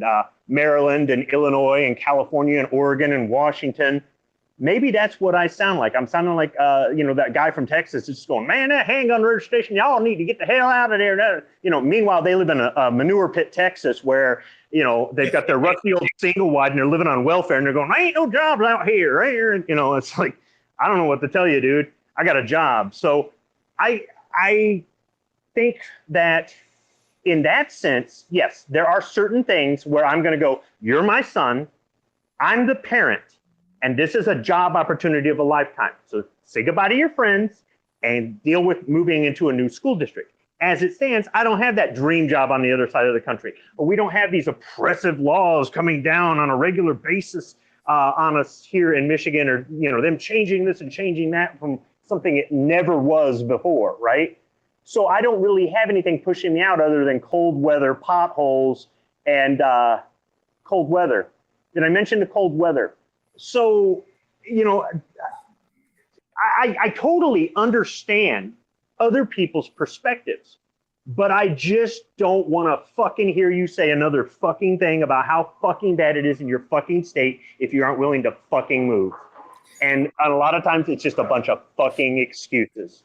Maryland and Illinois and California and Oregon and Washington. Maybe that's what I sound like. I'm sounding like, that guy from Texas is just going, man, that handgun registration, y'all need to get the hell out of there. Meanwhile, they live in a manure pit, Texas, where, they've got their rusty old single wide and they're living on welfare and they're going, I ain't no jobs out here, right here. And, it's like, I don't know what to tell you, dude. I got a job. So I think that in that sense, yes, there are certain things where I'm going to go, you're my son, I'm the parent, and this is a job opportunity of a lifetime. So say goodbye to your friends and deal with moving into a new school district. As it stands, I don't have that dream job on the other side of the country, or we don't have these oppressive laws coming down on a regular basis on us here in Michigan, or them changing this and changing that from something it never was before, right? So I don't really have anything pushing me out other than cold weather, potholes, and cold weather. Did I mention the cold weather? So, I totally understand other people's perspectives, but I just don't want to fucking hear you say another fucking thing about how fucking bad it is in your fucking state if you aren't willing to fucking move. And a lot of times it's just a bunch of fucking excuses.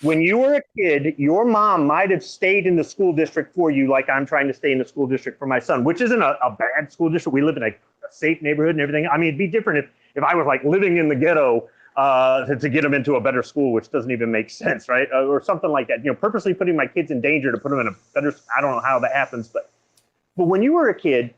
When you were a kid, your mom might have stayed in the school district for you like I'm trying to stay in the school district for my son, which isn't a bad school district. We live in a safe neighborhood and everything. I mean, it'd be different if I was like living in the ghetto to get them into a better school, which doesn't even make sense, right? Or something like that. Purposely putting my kids in danger to put them in a better, I don't know how that happens, but when you were a kid,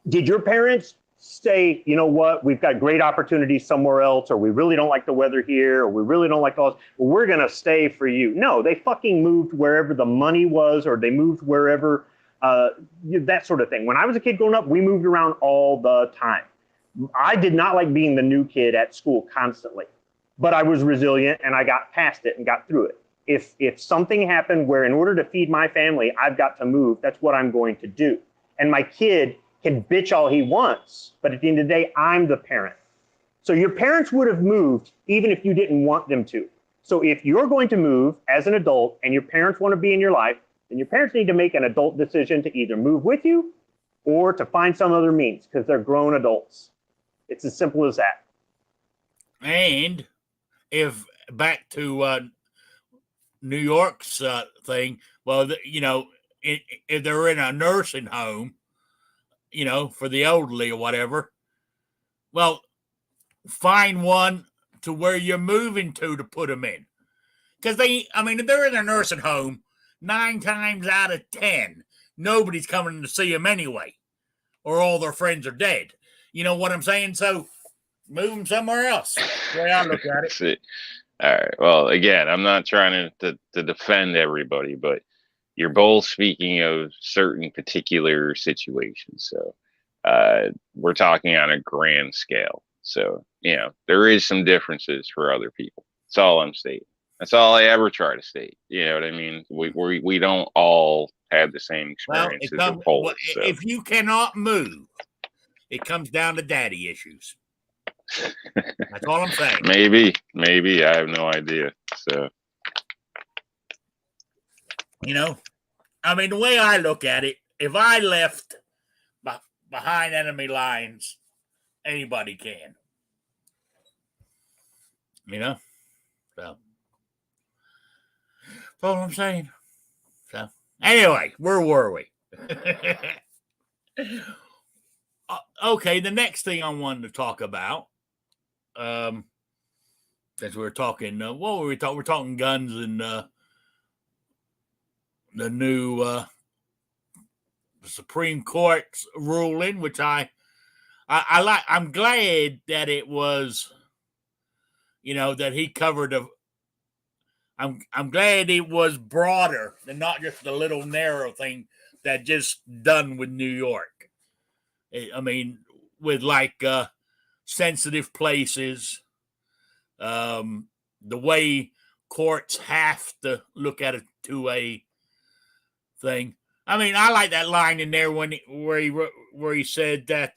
did your parents say, you know what, we've got great opportunities somewhere else, or we really don't like the weather here, or we really don't like all this, well, we're going to stay for you? No, they fucking moved wherever the money was, or they moved wherever, that sort of thing. When I was a kid growing up, we moved around all the time. I did not like being the new kid at school constantly, but I was resilient and I got past it and got through it. If something happened where in order to feed my family, I've got to move, that's what I'm going to do. And my kid can bitch all he wants, but at the end of the day, I'm the parent. So your parents would have moved even if you didn't want them to. So if you're going to move as an adult and your parents want to be in your life, then your parents need to make an adult decision to either move with you or to find some other means, because they're grown adults. It's as simple as that. And if back to New York's thing, well, if they're in a nursing home, for the elderly or whatever, well, find one to where you're moving to put them in. Because if they're in a nursing home, 9 times out of 10, nobody's coming to see them anyway, or all their friends are dead. You know what I'm saying? So move them somewhere else. That's the way I look at it. See. All right. Well, again, I'm not trying to defend everybody, but you're both speaking of certain particular situations. So we're talking on a grand scale. So, there is some differences for other people. That's all I'm stating. That's all I ever try to state. You know what I mean? We don't all have the same experiences or polls. If you cannot move, It comes down to daddy issues. That's all I'm saying. Maybe. I have no idea. So, I mean, the way I look at it, if I left behind enemy lines, anybody can. So that's all I'm saying. So anyway, where were we? Okay, the next thing I wanted to talk about, as we were talking, what were we talking? We're talking guns and the new Supreme Court's ruling, which I like. I'm glad that it was, that he covered I'm glad it was broader than not just the little narrow thing that just done with New York. I mean, with like sensitive places, the way courts have to look at it to a thing. I mean, I like that line in there where he said that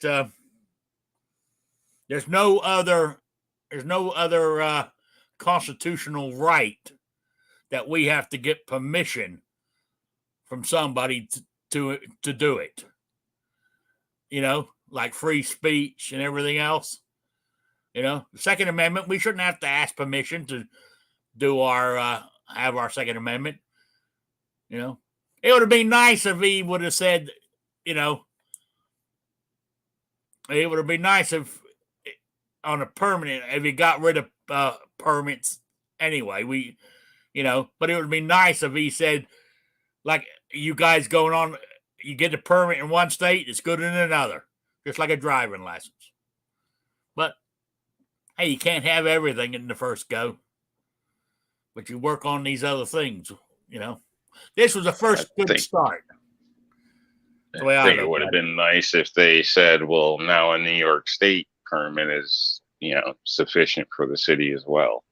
there's no other constitutional right that we have to get permission from somebody to do it. Like free speech and everything else. The Second Amendment, we shouldn't have to ask permission to do have our Second Amendment. It would have been nice if he would have said, it would have been nice if on a permanent, if he got rid of permits anyway, but it would be nice if he said, like, you guys going on, you get a permit in one state, it's good in another, just like a driving license. But hey, you can't have everything in the first go, but you work on these other things. This was the first good start. I think it would have been nice if they said, well, now a New York State permit is, sufficient for the city as well.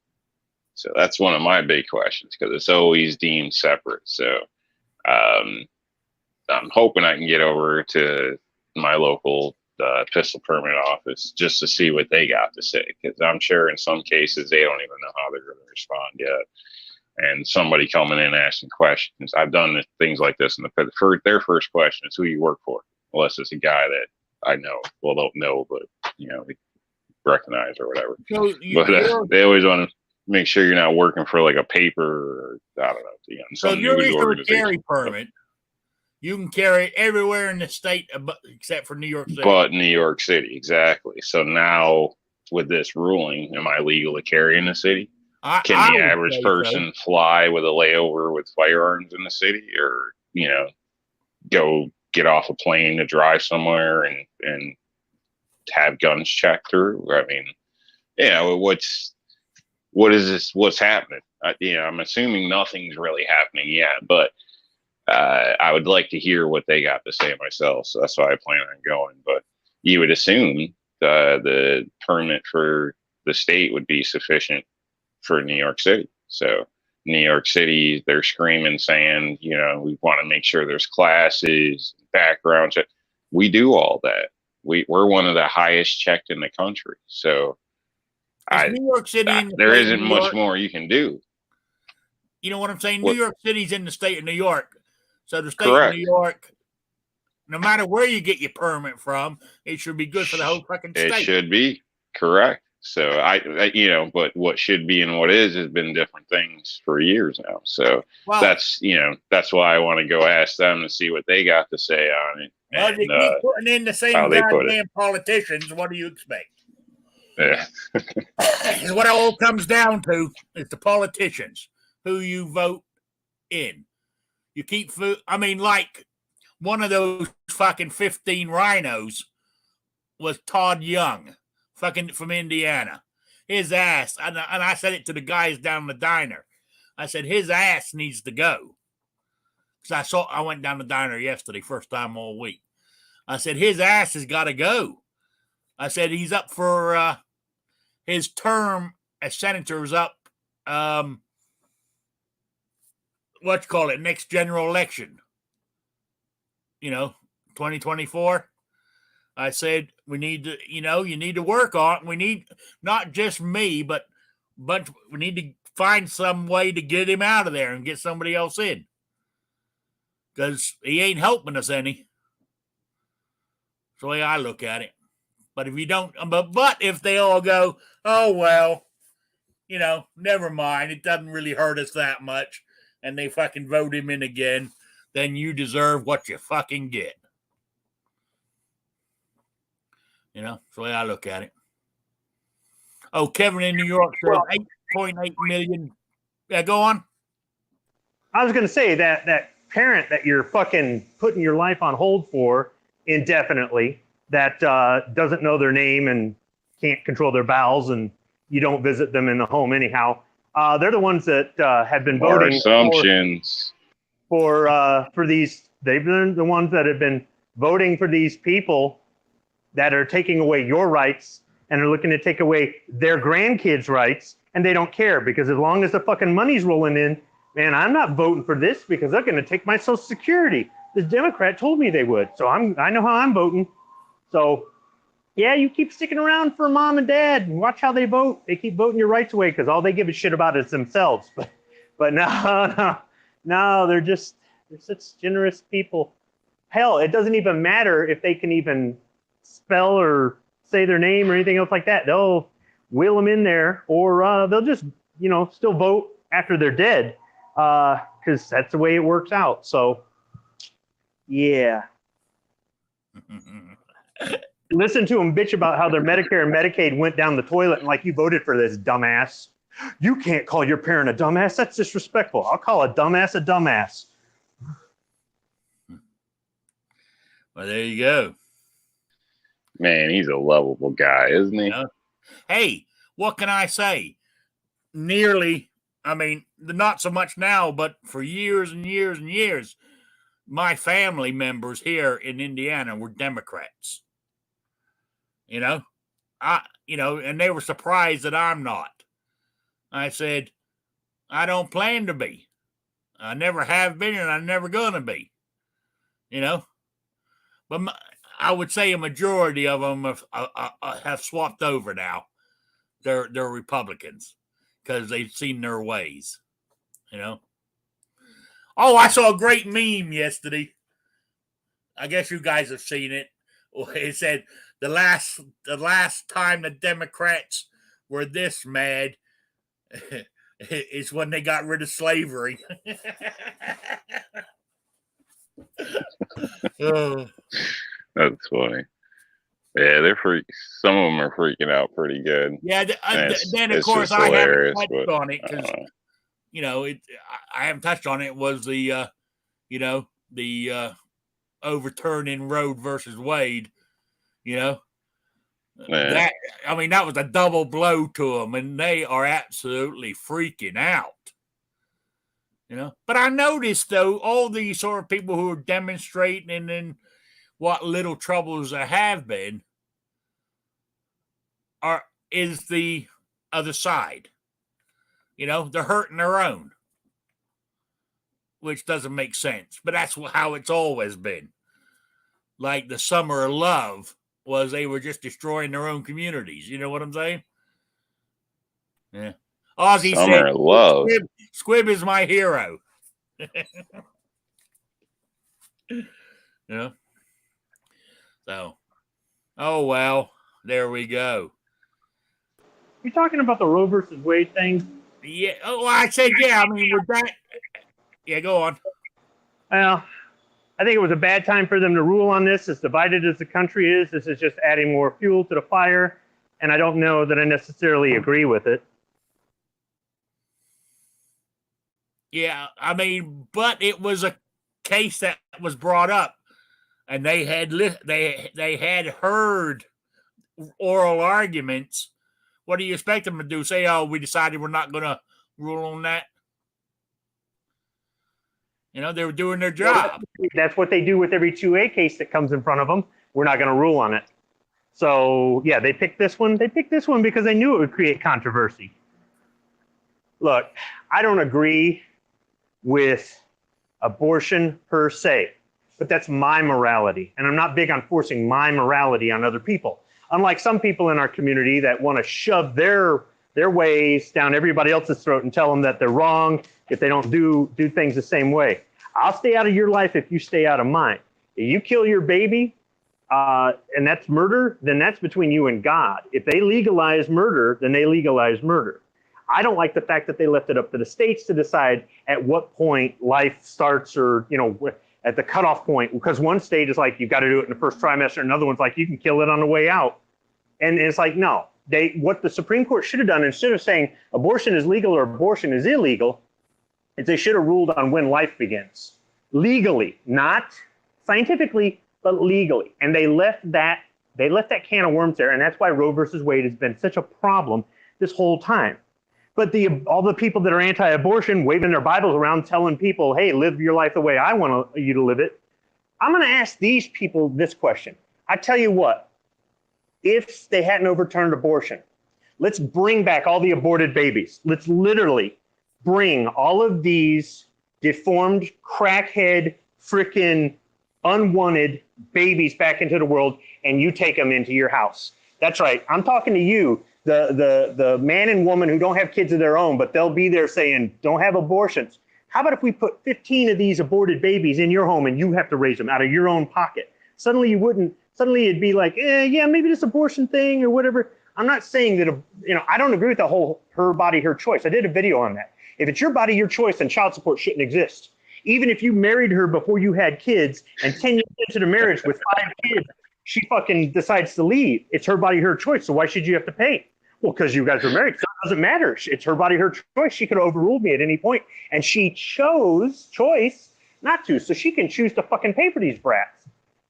So that's one of my big questions, because it's always deemed separate. So I'm hoping I can get over to my local pistol permit office just to see what they got to say, because I'm sure in some cases they don't even know how they're going to respond yet. And somebody coming in asking questions. I've done things like this in their first question is who you work for, unless it's a guy that I know, well, don't know, but recognize or whatever. So they always want to make sure you're not working for like a paper or I don't know. So you're issued a carry permit. You can carry everywhere in the state except for New York City. But New York City, exactly. So now with this ruling, am I legal to carry in the city? Can the average person fly with a layover with firearms in the city, or go get off a plane to drive somewhere and have guns checked through? I mean, what is this? What's happening? I'm assuming nothing's really happening yet, but I would like to hear what they got to say myself. So that's why I plan on going. But you would assume the permit for the state would be sufficient for New York City. So New York City, they're screaming, saying, we want to make sure there's classes, background check. We do all that. We're one of the highest checked in the country. So New York City there isn't much more you can do. You know what I'm saying? New York City's in the state of New York. So the state of New York, no matter where you get your permit from, it should be good for the whole fucking state. It should be. Correct. So but what should be and what is has been different things for years now. So that's why I want to go ask them to see what they got to say on it. Well, and, you keep putting in the same goddamn politicians. What do you expect? Yeah. What it all comes down to is the politicians who you vote in. You keep, like one of those fucking 15 rhinos was Todd Young. Fucking from Indiana. His ass, and I said it to the guys down the diner. I said, his ass needs to go. Because I went down the diner yesterday, first time all week. I said, his ass has got to go. I said, he's up for his term as senator is up, next general election. 2024. I said, we need to, you need to work on it. We need not just me, but we need to find some way to get him out of there and get somebody else in. Because he ain't helping us any. That's the way I look at it. But if you don't, but if they all go, oh, well, never mind. It doesn't really hurt us that much. And they fucking vote him in again. Then you deserve what you fucking get. That's the way I look at it. Oh, Kevin in New York said 8.8 million. Yeah, go on. I was going to say that parent that you're fucking putting your life on hold for indefinitely, that doesn't know their name and can't control their bowels, and you don't visit them in the home anyhow. They're the ones that have been voting assumptions for these. They've been the ones that have been voting for these people that are taking away your rights and are looking to take away their grandkids' rights, and they don't care, because as long as the fucking money's rolling in, man, I'm not voting for this because they're going to take my Social Security. The Democrat told me they would, so I know how I'm voting. So, yeah, you keep sticking around for mom and dad and watch how they vote. They keep voting your rights away because all they give a shit about is themselves. But no, they're such generous people. Hell, it doesn't even matter if they can even spell or say their name or anything else like that. They'll wheel them in there, or they'll just, still vote after they're dead, because that's the way it works out. So, yeah. Listen to them bitch about how their Medicare and Medicaid went down the toilet, and like, you voted for this, dumbass. You can't call your parent a dumbass. That's disrespectful. I'll call a dumbass a dumbass. Well, there you go. Man, he's a lovable guy, isn't he? Hey, what can I say? Not so much now, but for years and years and years, my family members here in Indiana were Democrats. And they were surprised that I'm not. I said, I don't plan to be. I never have been, and I'm never going to be. But I would say a majority of them have swapped over now. They're Republicans because they've seen their ways. Oh, I saw a great meme yesterday. I guess you guys have seen it. It said the last time the Democrats were this mad is when they got rid of slavery. Oh. That's funny. Yeah, they're some of them are freaking out pretty good. Yeah, then of course I haven't touched on it because I haven't touched on it. Was the overturning Roe versus Wade? That was a double blow to them, and they are absolutely freaking out. But I noticed though, all these sort of people who are demonstrating and then what little troubles there have been is the other side. They're hurting their own, which doesn't make sense. But that's how it's always been. Like the Summer of Love was, they were just destroying their own communities. You know what I'm saying? Yeah. Ozzy Summer of Love. Squib is my hero. So, oh well, there we go. You talking about the Roe versus Wade thing? Yeah. Oh, I said yeah. With that. Yeah, go on. Well, I think it was a bad time for them to rule on this. As divided as the country is, this is just adding more fuel to the fire, and I don't know that I necessarily agree with it. Yeah, but it was a case that was brought up, and they had heard oral arguments. What do you expect them to do? Say, oh, we decided we're not going to rule on that? They were doing their job. That's what they do with every 2A case that comes in front of them. We're not going to rule on it. So, yeah, they picked this one. They picked this one because they knew it would create controversy. Look, I don't agree with abortion per se. but that's my morality. And I'm not big on forcing my morality on other people. Unlike some people in our community that want to shove their ways down everybody else's throat and tell them that they're wrong if they don't do things the same way. I'll stay out of your life if you stay out of mine. If you kill your baby, and that's murder, then that's between you and God. If they legalize murder, then they legalize murder. I don't like the fact that they left it up to the states to decide at what point life starts, or, you know, at the cutoff point, because one state is like, you've got to do it in the first trimester. Another one's like, you can kill it on the way out. And it's like, no, what the Supreme Court should have done, instead of saying abortion is legal or abortion is illegal, is they should have ruled on when life begins. Legally, not scientifically, but legally. And they left that can of worms there. And that's why Roe versus Wade has been such a problem this whole time. But all the people that are anti-abortion waving their Bibles around telling people, hey, live your life the way I want you to live it. I'm going to ask these people this question. I tell you what, if they hadn't overturned abortion, let's bring back all the aborted babies. Let's literally bring all of these deformed, crackhead, freaking unwanted babies back into the world, and you take them into your house. That's right. I'm talking to you, the man and woman who don't have kids of their own, but they'll be there saying, don't have abortions. How about if we put 15 of these aborted babies in your home and you have to raise them out of your own pocket? Suddenly it'd be like, yeah, maybe this abortion thing or whatever. I'm not saying that, I don't agree with the whole her body, her choice. I did a video on that. If it's your body, your choice, then child support shouldn't exist. Even if you married her before you had kids, and 10 years into the marriage with 5 kids, she fucking decides to leave. It's her body, her choice. So why should you have to pay? Well, because you guys are married. So it doesn't matter. It's her body, her choice. She could have overruled me at any point. And she chose not to. So she can choose to fucking pay for these brats.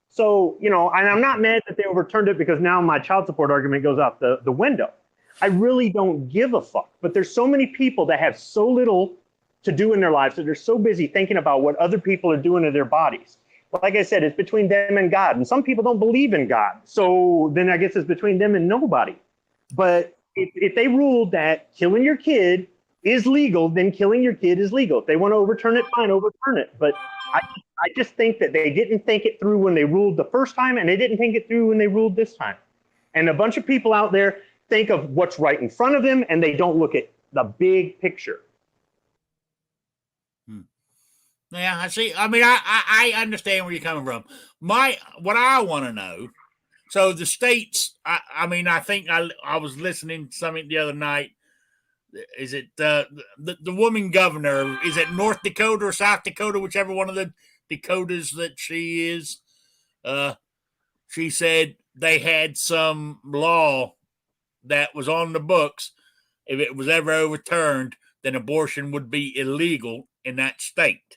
So, and I'm not mad that they overturned it, because now my child support argument goes out the window. I really don't give a fuck. But there's so many people that have so little to do in their lives that they're so busy thinking about what other people are doing to their bodies. Like I said, it's between them and God. And some people don't believe in God. So then I guess it's between them and nobody. But if they ruled that killing your kid is legal, then killing your kid is legal. If they want to overturn it, fine, overturn it. But I just think that they didn't think it through when they ruled the first time, and they didn't think it through when they ruled this time. And a bunch of people out there think of what's right in front of them, and they don't look at the big picture. Yeah, I see. I mean, I understand where you're coming from. What I want to know, so the states, I think I was listening to something the other night. Is it the woman governor? Is it North Dakota or South Dakota, whichever one of the Dakotas that she is? She said they had some law that was on the books. If it was ever overturned, then abortion would be illegal in that state.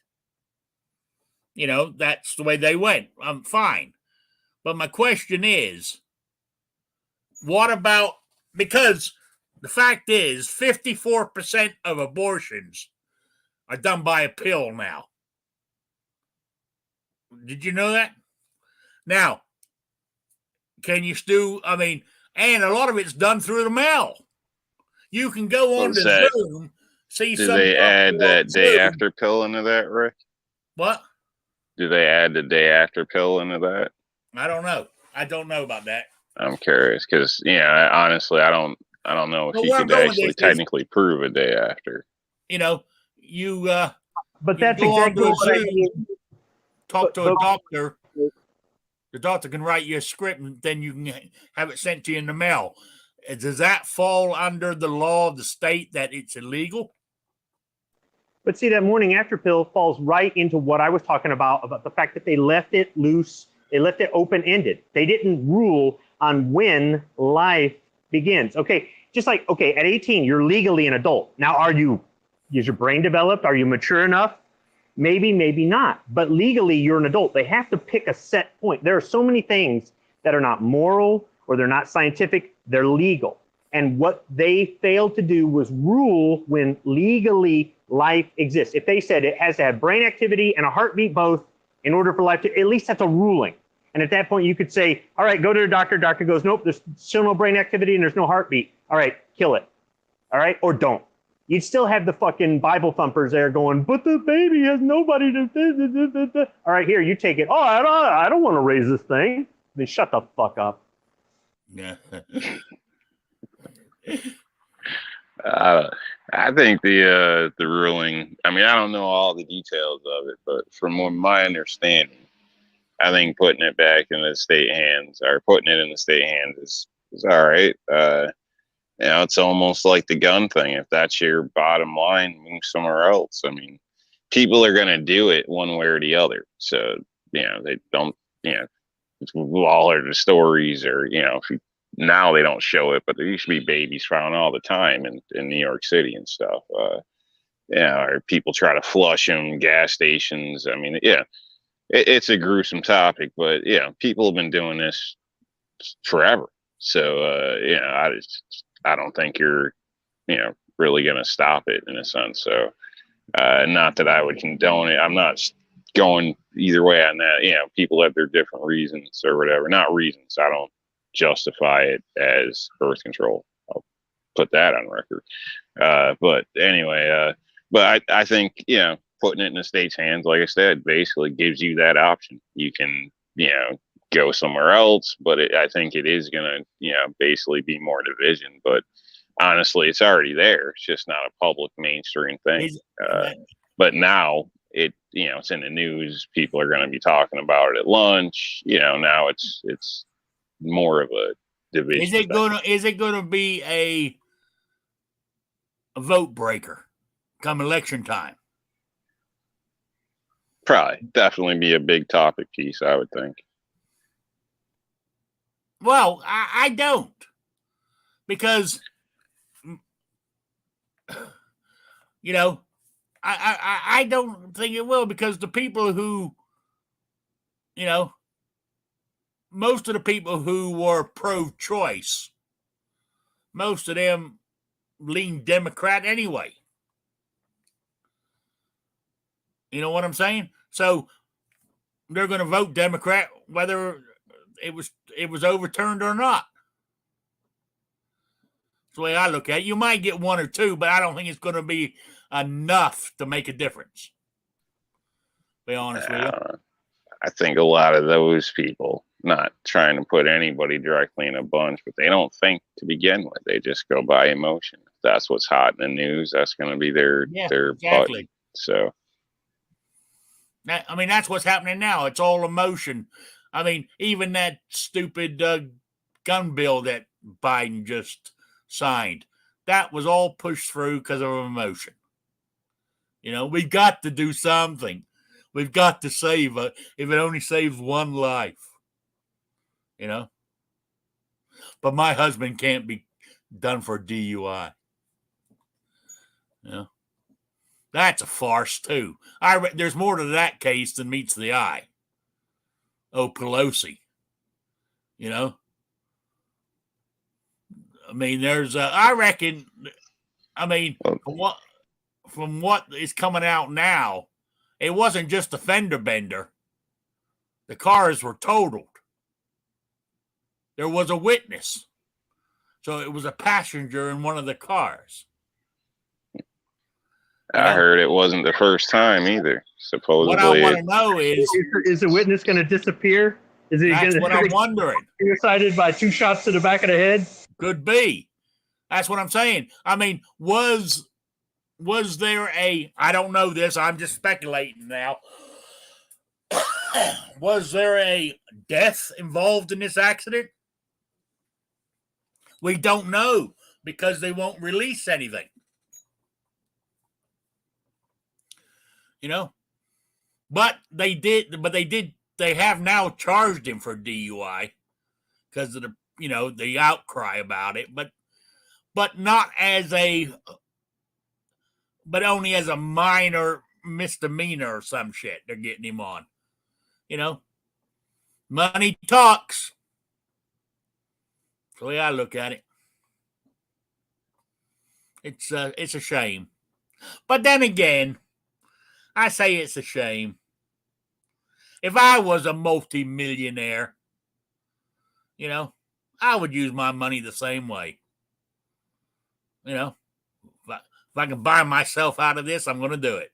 That's the way they went. I'm fine. But my question is, what about, because the fact is 54% of abortions are done by a pill now. Did you know that? Now, can you and a lot of it's done through the mail. You can go on to Zoom, see Do some. they add that day after pill into that, Rick? What? Do they add the day after pill into that? I don't know. I don't know about that. I'm curious because, honestly, I don't know if you could actually technically prove a day after. But that's exactly what I mean. Talk to a doctor. The doctor can write you a script, and then you can have it sent to you in the mail. Does that fall under the law of the state that it's illegal? But see, that morning after pill falls right into what I was talking about the fact that they left it loose. They left it open-ended. They didn't rule on when life begins. Okay, just like, at 18, you're legally an adult. Now, is your brain developed? Are you mature enough? Maybe, maybe not. But legally, you're an adult. They have to pick a set point. There are so many things that are not moral or they're not scientific. They're legal. And what they failed to do was rule when legally life exists. If they said it has to have brain activity and a heartbeat both in order for life to, at least that's a ruling. And at that point, you could say, all right, go to the doctor. Doctor goes, nope, there's still no brain activity and there's no heartbeat. All right, kill it. All right, or don't. you'd still have the fucking Bible thumpers there going, but the baby has nobody to. All right, here, you take it. Oh, I don't want to raise this thing. Then shut the fuck up. Yeah. I think the ruling. I mean, I don't know all the details of it, but from what my understanding, I think putting it back in the state hands or putting it in the state hands is all right. It's almost like the gun thing. If that's your bottom line, move somewhere else. I mean, people are going to do it one way or the other. So, they don't, we all heard the stories or, now they don't show it, but there used to be babies found all the time in New York City and stuff. Or people try to flush them, gas stations. I mean, it's a gruesome topic, but people have been doing this forever. So, I don't think you're, really going to stop it in a sense. So, not that I would condone it. I'm not going either way on that. People have their different reasons or whatever. Not reasons. I don't justify it as birth control. I'll put that on record. But anyway, but I think, putting it in the state's hands, like I said, basically gives you that option. You can, go somewhere else, but I think it is going to, basically be more division. But honestly, it's already there. It's just not a public mainstream thing. But now it's in the news. People are going to be talking about it at lunch. Now it's more of a division. Is it gonna be a vote breaker come election time? Probably, definitely be a big topic piece, I would think. Well, I don't, because I don't think it will, because the people who, most of the people who were pro-choice, most of them lean Democrat anyway. You know what I'm saying? So they're going to vote Democrat whether it was overturned or not. That's the way I look at it. You might get one or two, but I don't think it's going to be enough to make a difference. Be honest with you. I think a lot of those people, not trying to put anybody directly in a bunch, but they don't think to begin with. They just go by emotion. If that's what's hot in the news, that's going to be their exactly. button. So, I mean, that's what's happening now. It's all emotion. I mean, even that stupid gun bill that Biden just signed, that was all pushed through because of emotion. We've got to do something. We've got to save if it only saves one life. But my husband can't be done for DUI. That's a farce too. There's more to that case than meets the eye. Oh, Pelosi. I mean, there's I reckon. I mean, from what is coming out now, it wasn't just a fender bender. The cars were totaled. There was a witness. So it was a passenger in one of the cars. I heard it wasn't the first time either. Supposedly, what I want to know is the witness going to disappear? That's what I'm wondering. Suicided by 2 shots to the back of the head? Could be. That's what I'm saying. I mean, was there I don't know this, I'm just speculating now. Was there a death involved in this accident? We don't know because they won't release anything. But they have now charged him for DUI because of the outcry about it, but only as a minor misdemeanor or some shit. They're getting him on. Money talks. That's the way I look at it. It's a shame. But then again, I say it's a shame. If I was a multi-millionaire, I would use my money the same way. If I can buy myself out of this, I'm going to do it.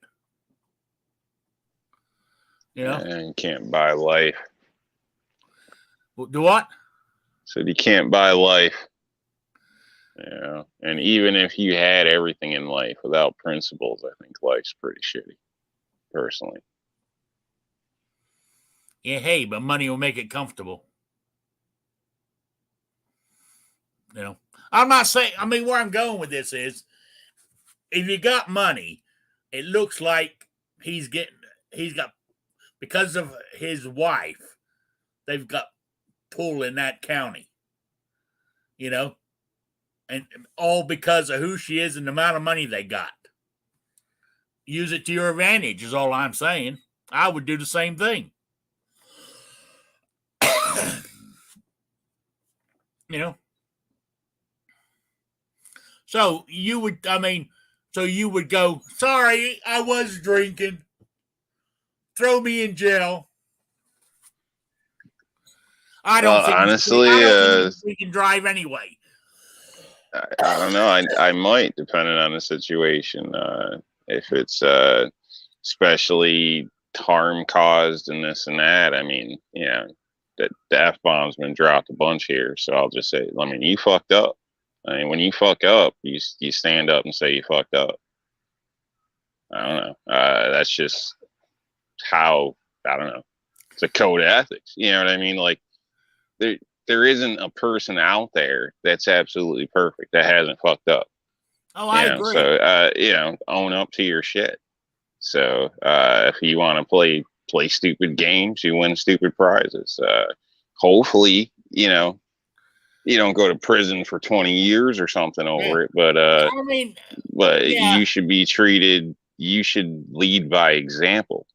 You know? And you can't buy life. Do what? So you can't buy life. You know? And even if you had everything in life without principles, I think life's pretty shitty, personally. Yeah, hey, but money will make it comfortable. You know? I'm not saying, I mean, where I'm going with this is, if you got money, it looks like he's got, because of his wife, they've got pull in that county, you know, and all because of who she is and the amount of money they got. Use it to your advantage is all I'm saying. I would do the same thing. You know? So you would, so you would go, sorry, I was drinking. Throw me in jail. I don't think honestly, we can drive anyway. I don't know. I might, depending on the situation. If it's especially harm caused and this and that, I mean, yeah, the F-bomb's been dropped a bunch here. So I'll just say, I mean, you fucked up. I mean, when you fuck up, you stand up and say you fucked up. I don't know. That's just how, I don't know. It's a code of ethics. You know what I mean? Like, there isn't a person out there that's absolutely perfect that hasn't fucked up. Oh, I agree. So, own up to your shit. So, if you want to play stupid games, you win stupid prizes. Hopefully, you don't go to prison for 20 years or something over it, but you should be treated, you should lead by example.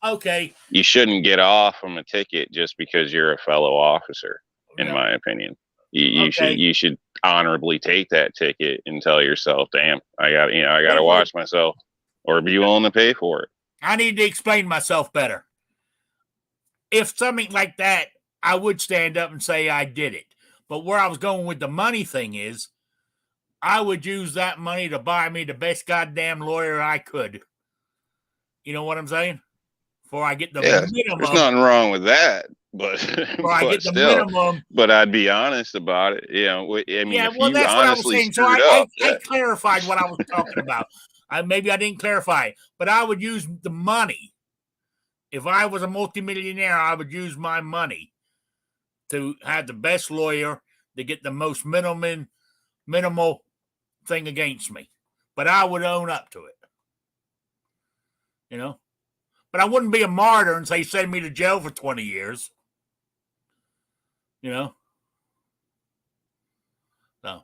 Okay, you shouldn't get off from a ticket just because you're a fellow officer, in my opinion. You should honorably take that ticket and tell yourself, damn, I gotta watch myself, or be willing to pay for it. I need to explain myself better. If something like that, I would stand up and say I did it. But where I was going with the money thing is, I would use that money to buy me the best goddamn lawyer I could. You know what I'm saying? Before I get the minimum. There's nothing wrong with that, but I get the minimum. But I'd be honest about it. I mean, that's what I was saying. So I clarified what I was talking about. Maybe I didn't clarify, but I would use the money. If I was a multimillionaire, I would use my money to have the best lawyer to get the most minimal thing against me. But I would own up to it. You know? But I wouldn't be a martyr and say, send me to jail for 20 years. You know? No.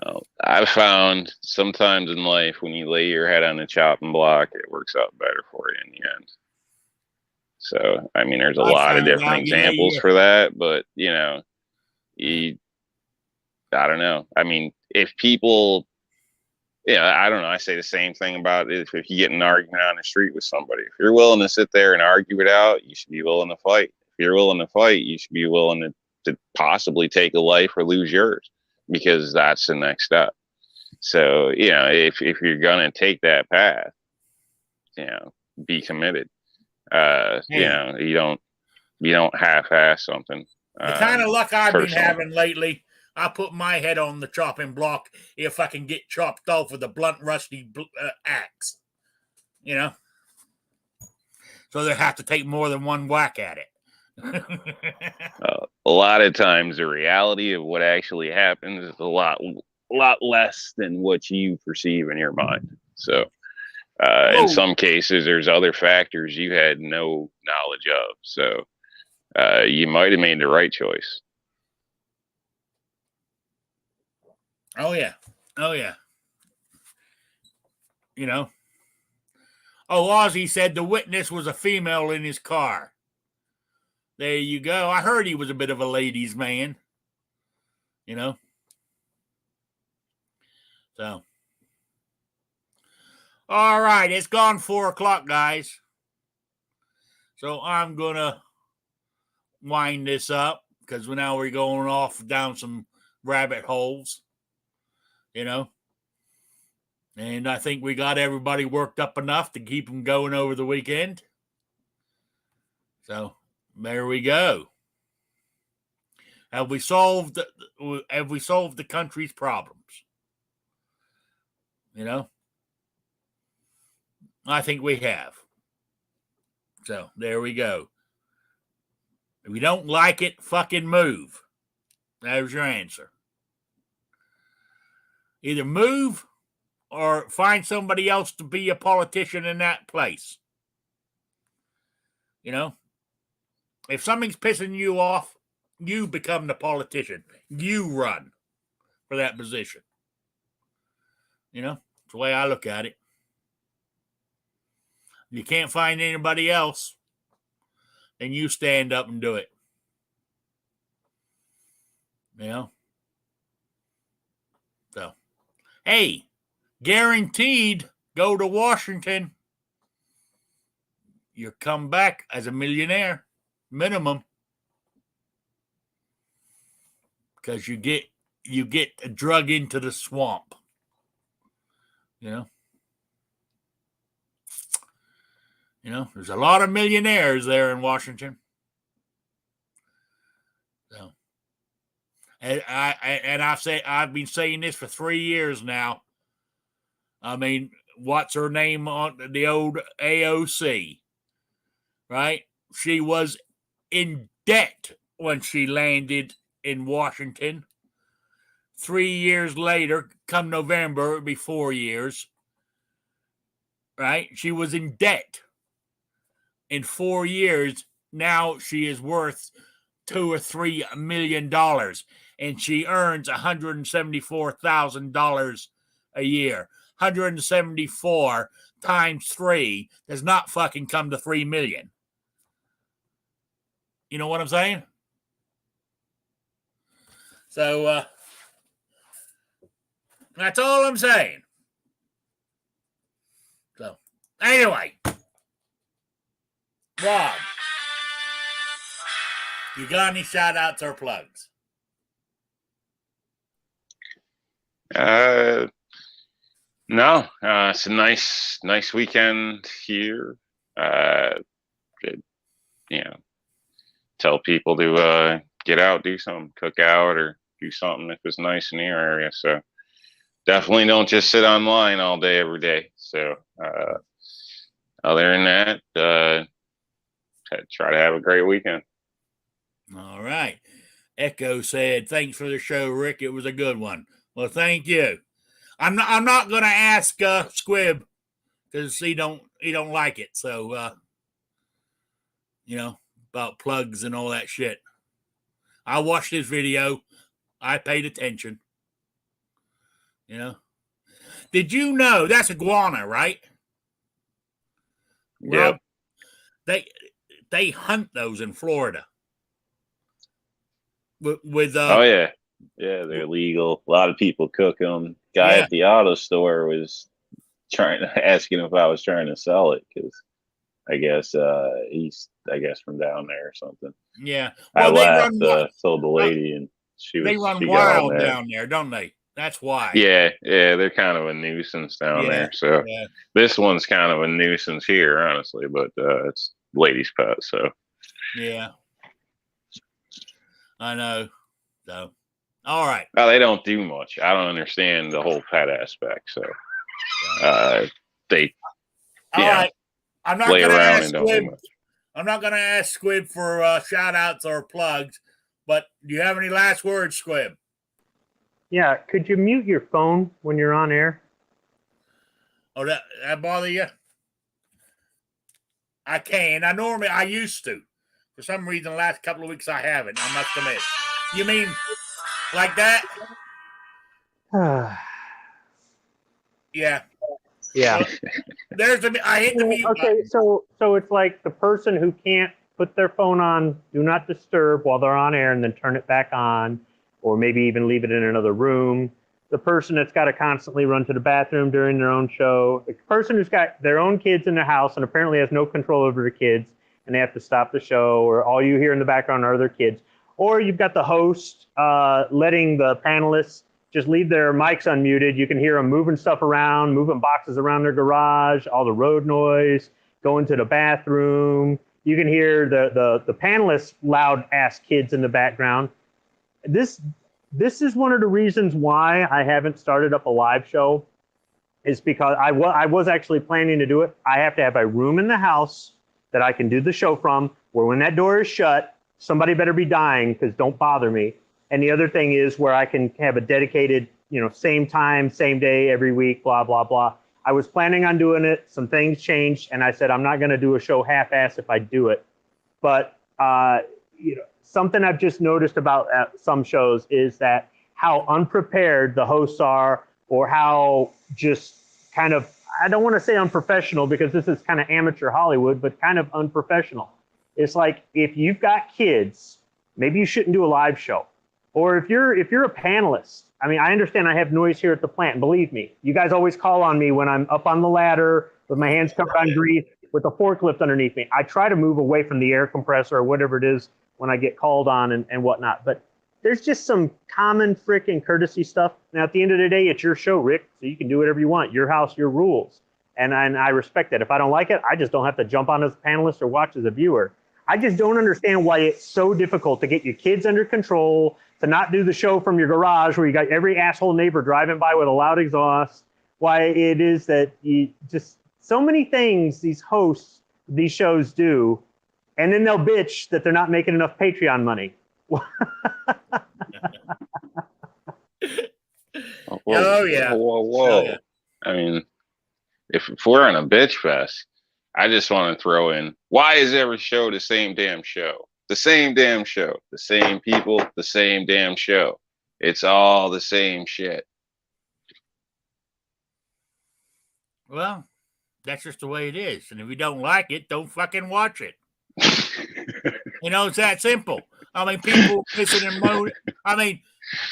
Well, I've found sometimes in life when you lay your head on the chopping block, it works out better for you in the end. So, I mean, there's a lot of different examples for that, but, I don't know. I mean, if people, I don't know. I say the same thing about if you get in an argument on the street with somebody. If you're willing to sit there and argue it out, you should be willing to fight. If you're willing to fight, you should be willing to possibly take a life or lose yours, because that's the next step. So, if you're going to take that path, be committed. You don't half-ass something. The kind of luck I've been having lately, I put my head on the chopping block if I can get chopped off with a blunt, rusty axe. So they have to take more than one whack at it. A lot of times, the reality of what actually happens is a lot less than what you perceive in your mind. So, in some cases, there's other factors you had no knowledge of. So, you might have made the right choice. Oh, yeah. Ozzy said the witness was a female in his car. There you go. I heard he was a bit of a ladies' man. So. All right. It's gone 4:00, guys. So I'm going to wind this up because now we're going off down some rabbit holes. you know. And I think we got everybody worked up enough to keep them going over the weekend. So there we go. Have we solved the country's problems? You know, I think we have. So there we go. If you don't like it, fucking move. There's your answer. Either move or find somebody else to be a politician in that place. You know, if something's pissing you off, you become the politician. You run for that position. You know, it's the way I look at it. If you can't find anybody else, then you stand up and do it. You know? So, hey, guaranteed go to Washington. You come back as a millionaire, minimum. Because you get drug into the swamp. You know? You know, there's a lot of millionaires there in Washington. So, and I've been saying this for 3 years now. I mean, what's her name on the old AOC? Right? She was in debt when she landed in Washington. 3 years later, come November, it'll be 4 years. Right? She was in debt. In 4 years, now she is worth $2 or $3 million, and she earns $174,000 a year. 174 times 3 does not fucking come to 3 million. You know what I'm saying? So that's all I'm saying. So anyway. Rob, you got any shout outs or plugs? No. It's a nice weekend here. Tell people to get out, do something, cook out, or do something if it's nice in your area. So definitely don't just sit online all day, every day. So other than that, try to have a great weekend. All right. Echo said, "Thanks for the show, Rick. It was a good one." Well, thank you. I'm not going to ask Squib because he don't like it. So you know, about plugs and all that shit. I watched his video. I paid attention. You know. Did you know that's iguana, right? Yeah. They hunt those in Florida. With oh yeah, they're legal. A lot of people cook them. Guy at the auto store was asking if I was trying to sell it because I guess he's from down there or something. Yeah, well, I laughed, told the lady, and she run wild down there, don't they? That's why. Yeah, they're kind of a nuisance down there. So this one's kind of a nuisance here, honestly, but it's lady's pet. So yeah, I know. So all right. Well, they don't do much. I don't understand the whole pet aspect. So they all right. I'm not going to ask Squib. I'm not going to ask Squib for shout outs or plugs, but do you have any last words, Squib? Yeah, could you mute your phone when you're on air? Oh, that bother you? I can. I used to. For some reason, the last couple of weeks I haven't. I must admit. You mean like that? Yeah. Yeah. I hit the mute. Okay, so it's like the person who can't put their phone on do not disturb while they're on air and then turn it back on, or maybe even leave it in another room. The person that's got to constantly run to the bathroom during their own show. The person who's got their own kids in their house and apparently has no control over the kids and they have to stop the show, or all you hear in the background are their kids. Or you've got the host letting the panelists just leave their mics unmuted. You can hear them moving stuff around, moving boxes around their garage, all the road noise, going to the bathroom. You can hear the panelists' loud ass kids in the background. This is one of the reasons why I haven't started up a live show, is because I was actually planning to do it. I have to have a room in the house that I can do the show from, where when that door is shut, somebody better be dying, because don't bother me. And the other thing is where I can have a dedicated, same time, same day, every week, blah, blah, blah. I was planning on doing it. Some things changed, and I said, I'm not going to do a show half-ass if I do it. But, something I've just noticed about some shows is that how unprepared the hosts are, or how just kind of, I don't want to say unprofessional, because this is kind of amateur Hollywood, but kind of unprofessional. It's like, if you've got kids, maybe you shouldn't do a live show. Or if you're a panelist, I mean, I understand I have noise here at the plant. Believe me, you guys always call on me when I'm up on the ladder with my hands covered on grease with a forklift underneath me. I try to move away from the air compressor or whatever it is when I get called on and whatnot. But there's just some common frickin' courtesy stuff. Now, at the end of the day, it's your show, Rick, so you can do whatever you want. Your house, your rules. And I respect that. If I don't like it, I just don't have to jump on as a panelist or watch as a viewer. I just don't understand why it's so difficult to get your kids under control, to not do the show from your garage where you got every asshole neighbor driving by with a loud exhaust. Why it is that you just, so many things these hosts, these shows do, and then they'll bitch that they're not making enough Patreon money. Oh, yeah. Whoa. Yeah. I mean, if we're in a bitch fest, I just want to throw in, why is every show the same damn show? The same damn show. The same people, the same damn show. It's all the same shit. Well, that's just the way it is. And if you don't like it, don't fucking watch it. It's that simple. I mean, people pissing and moaning. I mean,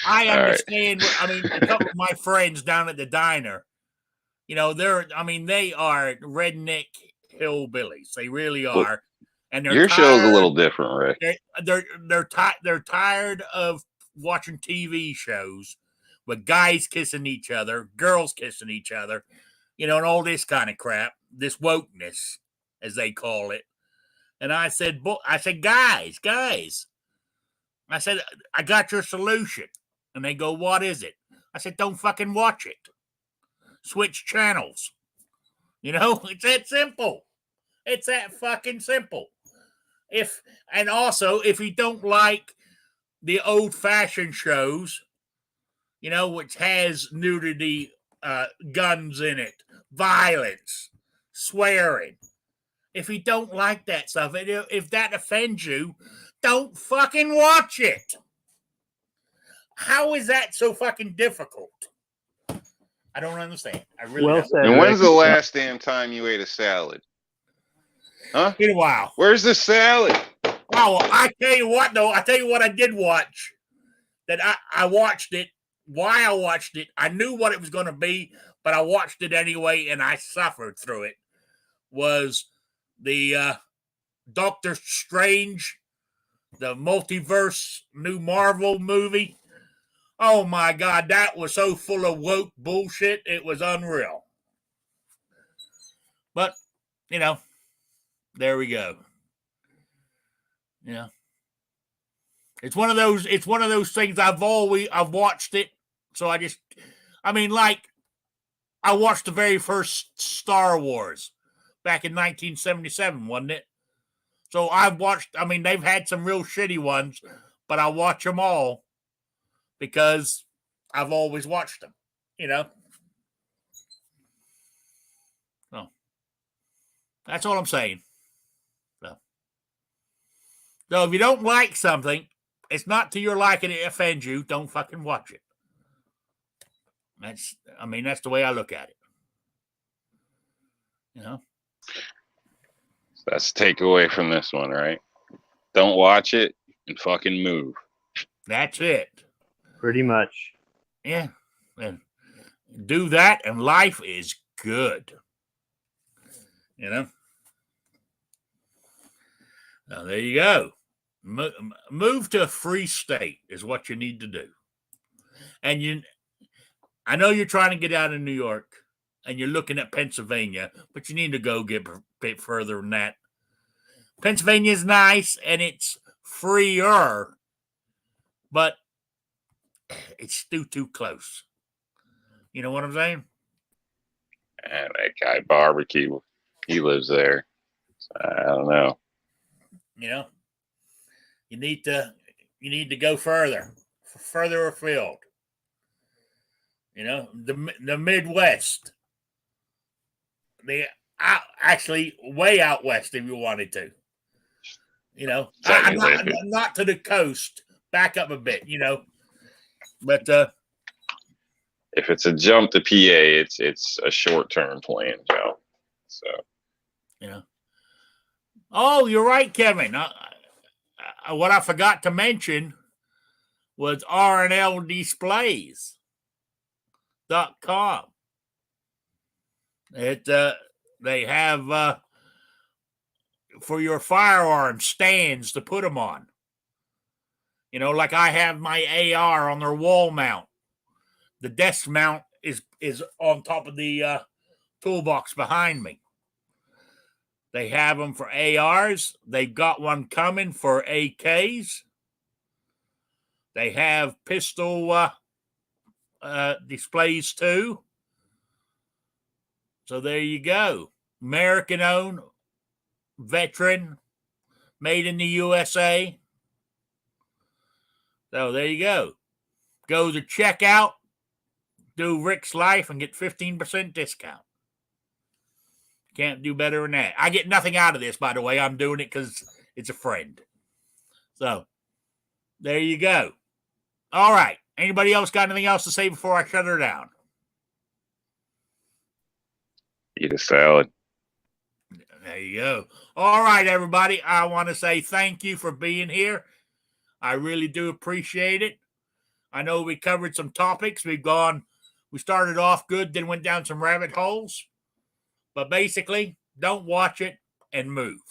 I understand. Right. I mean, a couple of my friends down at the diner, they are redneck hillbillies. They really are. And your show's a little different, Rick. They're tired of watching TV shows with guys kissing each other, girls kissing each other, and all this kind of crap, this wokeness, as they call it. And I said, guys, I said, I got your solution. And they go, what is it? I said, don't fucking watch it. Switch channels. It's that simple. It's that fucking simple. If you don't like the old-fashioned shows, which has nudity, guns in it, violence, swearing, if you don't like that stuff, if that offends you, don't fucking watch it. How is that so fucking difficult? I don't understand. I really don't. And when's the last damn time you ate a salad? Huh? In a while. Where's the salad? Oh, I tell you what, though. I tell you what I did watch. That I watched it. Why I watched it, I knew what it was going to be, but I watched it anyway, and I suffered through it. Was the Doctor Strange, the multiverse new Marvel movie. Oh, my God. That was so full of woke bullshit. It was unreal. But, there we go. It's one of those things I've watched it. So I watched the very first Star Wars back in 1977, wasn't it? So they've had some real shitty ones, but I watch them all because I've always watched them, So that's all I'm saying. So if you don't like something, it's not to your liking it offends you. Don't fucking watch it. That's the way I look at it. That's the takeaway from this one, right? Don't watch it and fucking move. That's it. Pretty much. Yeah. And do that and life is good. Now, there you go. Move to a free state is what you need to do. And I know you're trying to get out of New York and you're looking at Pennsylvania, but you need to go get a bit further than that. Pennsylvania is nice and it's freer, but it's still too close. You know what I'm saying? And that guy Barbecue, he lives there. So I don't know. You know, you need to go further afield. You know, the Midwest, actually way out west if you wanted to. You know, not to the coast, back up a bit. You know, but if it's a jump to PA, it's a short-term plan, Joe. So, you know. Oh, you're right, Kevin. What I forgot to mention was RNLDisplays.com. They have for your firearm stands to put them on. You know, like I have my AR on their wall mount. The desk mount is on top of the toolbox behind me. They have them for ARs. They've got one coming for AKs. They have pistol displays too. So there you go. American-owned, veteran, made in the USA. So there you go. Go to checkout, do Rick's Life, and get 15% discount. Can't do better than that. I get nothing out of this, by the way. I'm doing it because it's a friend. So there you go. All right. Anybody else got anything else to say before I shut her down? Eat a salad. There you go. All right, everybody. I want to say thank you for being here. I really do appreciate it. I know we covered some topics. We started off good, then went down some rabbit holes. But basically, don't watch it and move.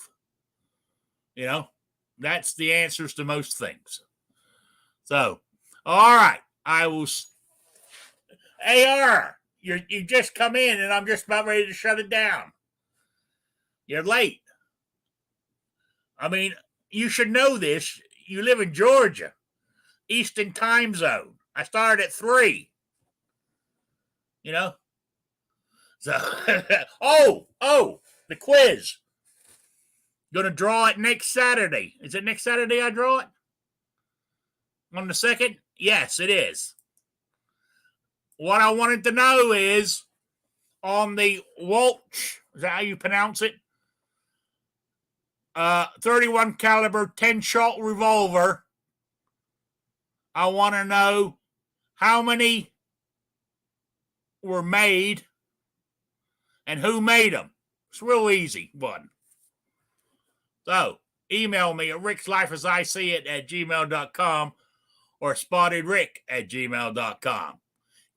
You know, that's the answers to most things. So, all right. I will. AR, you just come in and I'm just about ready to shut it down. You're late. I mean, you should know this. You live in Georgia, Eastern time zone. I started at 3. You know? So, the quiz. Gonna draw it next Saturday. Is it next Saturday I draw it? On the 2nd? Yes, it is. What I wanted to know is on the Walsh, is that how you pronounce it? 31 caliber 10-shot revolver. I want to know how many were made and who made them. It's a real easy one. So, email me at rickslifeasIseeit@gmail.com or spottedrick@gmail.com.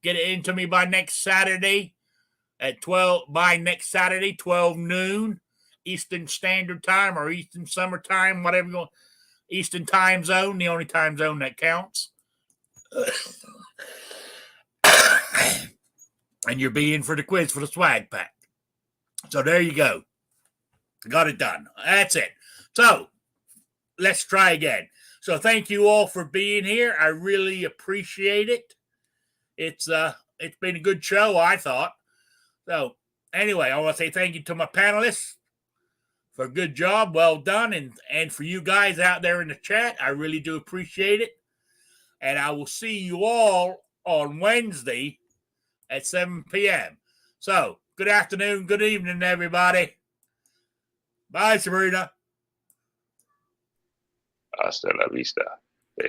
Get it into me by next Saturday at 12 noon Eastern Standard Time or Eastern Summer Time, whatever you want. Eastern Time Zone, the only time zone that counts. And you're being for the quiz for the swag pack. So there you go. Got it done. That's it. So let's try again. So thank you all for being here. I really appreciate it. It's been a good show, I thought. So anyway, I want to say thank you to my panelists for a good job. Well done. And for you guys out there in the chat, I really do appreciate it. And I will see you all on Wednesday at 7 p.m. So good afternoon, good evening, everybody. Bye, Sabrina. Hasta la vista.